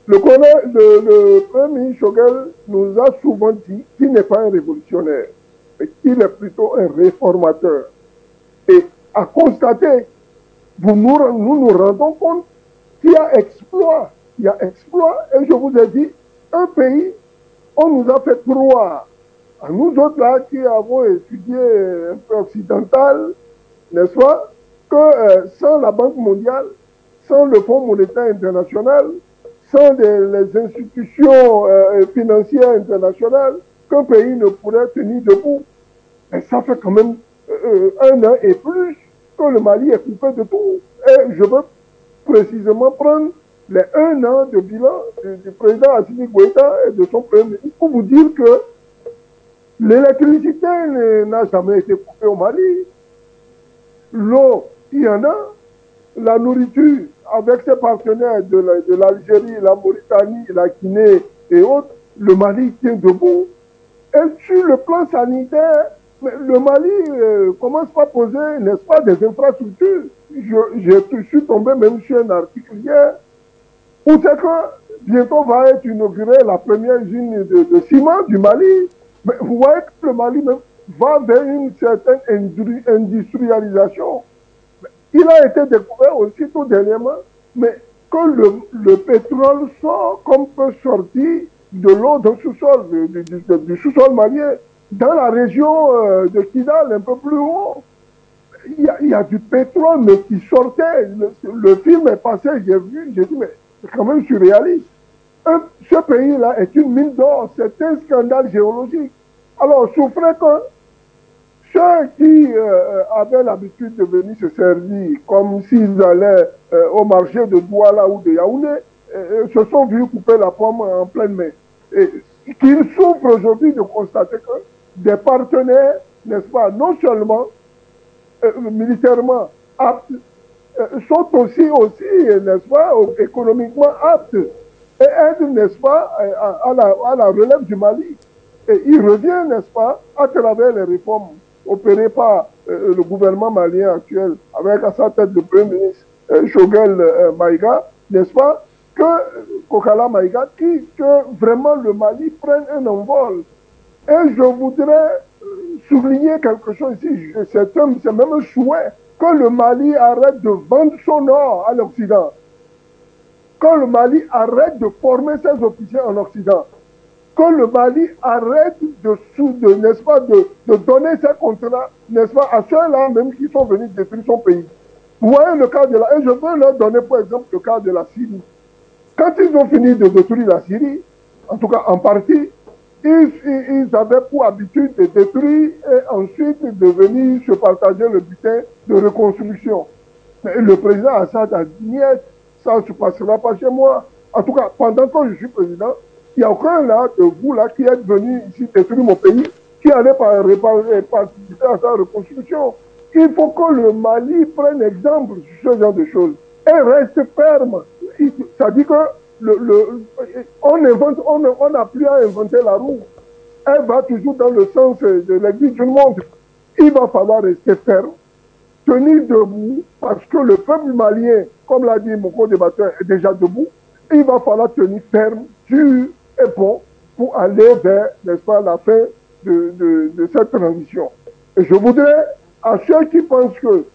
Le Premier ministre Choguel nous a souvent dit qu'il n'est pas un révolutionnaire, mais qu'il est plutôt un réformateur. Et à constater, nous nous rendons compte qu'il y a exploit. Il y a exploit, et je vous ai dit, un pays, on nous a fait croire, à nous autres là qui avons étudié un peu occidental, n'est-ce pas, que sans la Banque mondiale, sans le Fonds monétaire international, sans les institutions financières internationales, qu'un pays ne pourrait tenir debout. Et ça fait quand même 1 an et plus que le Mali est coupé de tout. Et je veux précisément prendre les 1 an de bilan du président Assimi Goïta et de son premier ministre pour vous dire que l'électricité n'a jamais été coupée au Mali. L'eau, il y en a. La nourriture avec ses partenaires de l'Algérie, la Mauritanie, la Guinée et autres, le Mali tient debout. Et sur le plan sanitaire, le Mali commence par poser, n'est-ce pas, des infrastructures. Je suis tombé même sur un article hier où c'est que bientôt va être inaugurée la première usine de ciment du Mali. Mais vous voyez que le Mali même va vers une certaine industrialisation. Il a été découvert aussi tout dernièrement, mais que le pétrole sort comme peut sortir de l'eau du sous-sol, du sous-sol malien, dans la région de Kidal, un peu plus haut. Il y a du pétrole, mais qui sortait. Le film est passé, j'ai vu, j'ai dit, mais c'est quand même surréaliste. Ce pays-là est une mine d'or, c'est un scandale géologique. Alors, souffrez que ceux qui avaient l'habitude de venir se servir comme s'ils allaient au marché de Douala ou de Yaoundé, se sont vus couper la pomme en pleine main. Et qu'ils souffrent aujourd'hui de constater que des partenaires, n'est-ce pas, non seulement militairement aptes, sont aussi, n'est-ce pas, économiquement aptes et aident, n'est-ce pas, à la relève du Mali. Et il revient, n'est-ce pas, à travers les réformes opérées par le gouvernement malien actuel, avec à sa tête le Premier ministre Choguel Maïga, n'est-ce pas, que Kokala Maïga, que vraiment le Mali prenne un envol. Et je voudrais souligner quelque chose ici, c'est même un souhait, que le Mali arrête de vendre son or à l'Occident, que le Mali arrête de former ses officiers en Occident, que le Mali arrête n'est-ce pas, de donner ses contrats, n'est-ce pas, à ceux-là même qui sont venus détruire son pays. Vous voyez le cas et je veux leur donner par exemple le cas de la Syrie. Quand ils ont fini de détruire la Syrie, en tout cas en partie, ils avaient pour habitude de détruire et ensuite de venir se partager le butin de reconstruction. Mais le président Assad a dit, ça ne se passera pas chez moi. En tout cas, pendant que je suis président, il n'y a aucun là de vous là qui êtes venu ici détruire mon pays, qui allait participer à sa reconstruction. Il faut que le Mali prenne exemple sur ce genre de choses et reste ferme. Ça dit que on n'a plus à inventer la roue. Elle va toujours dans le sens de l'aiguille d'une montre. Il va falloir rester ferme, tenir debout, parce que le peuple malien, comme l'a dit mon co-débatteur, est déjà debout. Il va falloir tenir ferme, dur et bon pour aller vers, n'est-ce pas, la fin de cette transition. Et je voudrais, à ceux qui pensent que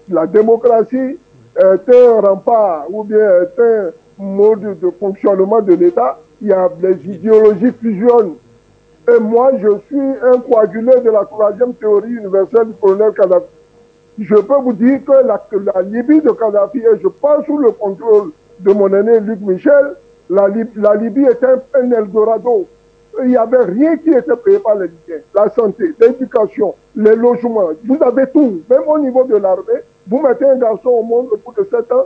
la démocratie est un rempart ou bien est un mode de fonctionnement de l'État, il y a les idéologies fusionnent. Et moi, je suis un coagulé de la troisième théorie universelle du colonel Kadhafi. Je peux vous dire que la Libye de Kadhafi, et je parle sous le contrôle de mon aîné Luc Michel, la Libye était un Eldorado. Il n'y avait rien qui était payé par les Libyens. La santé, l'éducation, les logements, vous avez tout. Même au niveau de l'armée, vous mettez un garçon au monde au bout de 7 ans,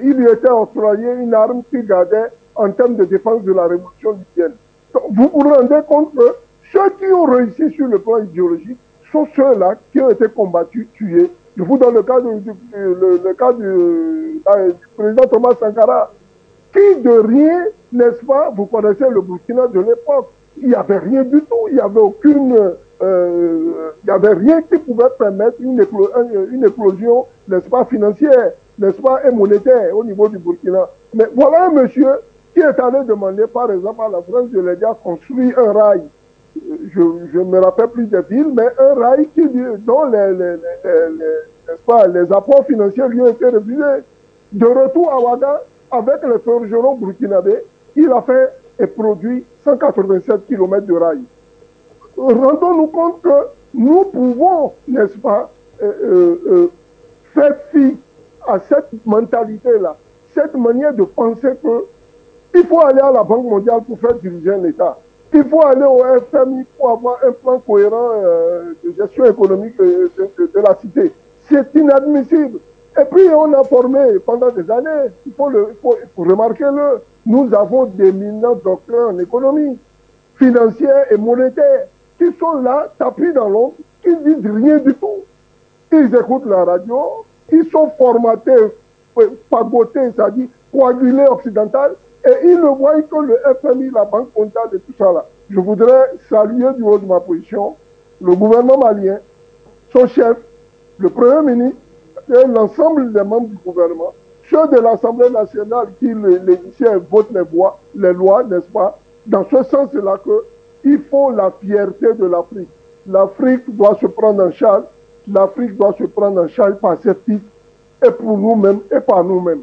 il lui était octroyé une arme qu'il gardait en termes de défense de la révolution libyenne. Donc, vous vous rendez compte que ceux qui ont réussi sur le plan idéologique sont ceux-là qui ont été combattus, tués. Je vous donne le cas du président Thomas Sankara, qui de rien, n'est-ce pas, vous connaissez le Burkina de l'époque, il n'y avait rien du tout, il n'y avait il y avait rien qui pouvait permettre une éclosion, n'est-ce pas, financière, n'est-ce pas, et monétaire au niveau du Burkina. Mais voilà un monsieur qui est allé demander, par exemple, à la France de l'aider à construire un rail. Je ne me rappelle plus des villes, mais un rail dont les apports financiers lui ont été refusés. De retour à Ouaga, avec les forgerons burkinabés, il a fait et produit 187 km de rail. Rendons-nous compte que nous pouvons, n'est-ce pas, faire fi à cette mentalité-là, cette manière de penser qu'il faut aller à la Banque mondiale pour faire diriger un État. Il faut aller au FMI pour avoir un plan cohérent de gestion économique de la cité. C'est inadmissible. Et puis on a formé pendant des années, il faut remarquer-le, nous avons d'éminents docteurs en économie financière et monétaire qui sont là, tapis dans l'ombre, qui ne disent rien du tout. Ils écoutent la radio, ils sont formatés pagoter, c'est-à-dire coaguler occidental, et ils ne voient que le FMI, la Banque mondiale et tout ça là. Je voudrais saluer du haut de ma position le gouvernement malien, son chef, le Premier ministre, et l'ensemble des membres du gouvernement, ceux de l'Assemblée nationale qui l'initiaient votent les lois, n'est-ce pas? Dans ce sens-là qu'il faut la fierté de l'Afrique. L'Afrique doit se prendre en charge, l'Afrique doit se prendre en charge par ses titres et pour nous-mêmes et par nous-mêmes.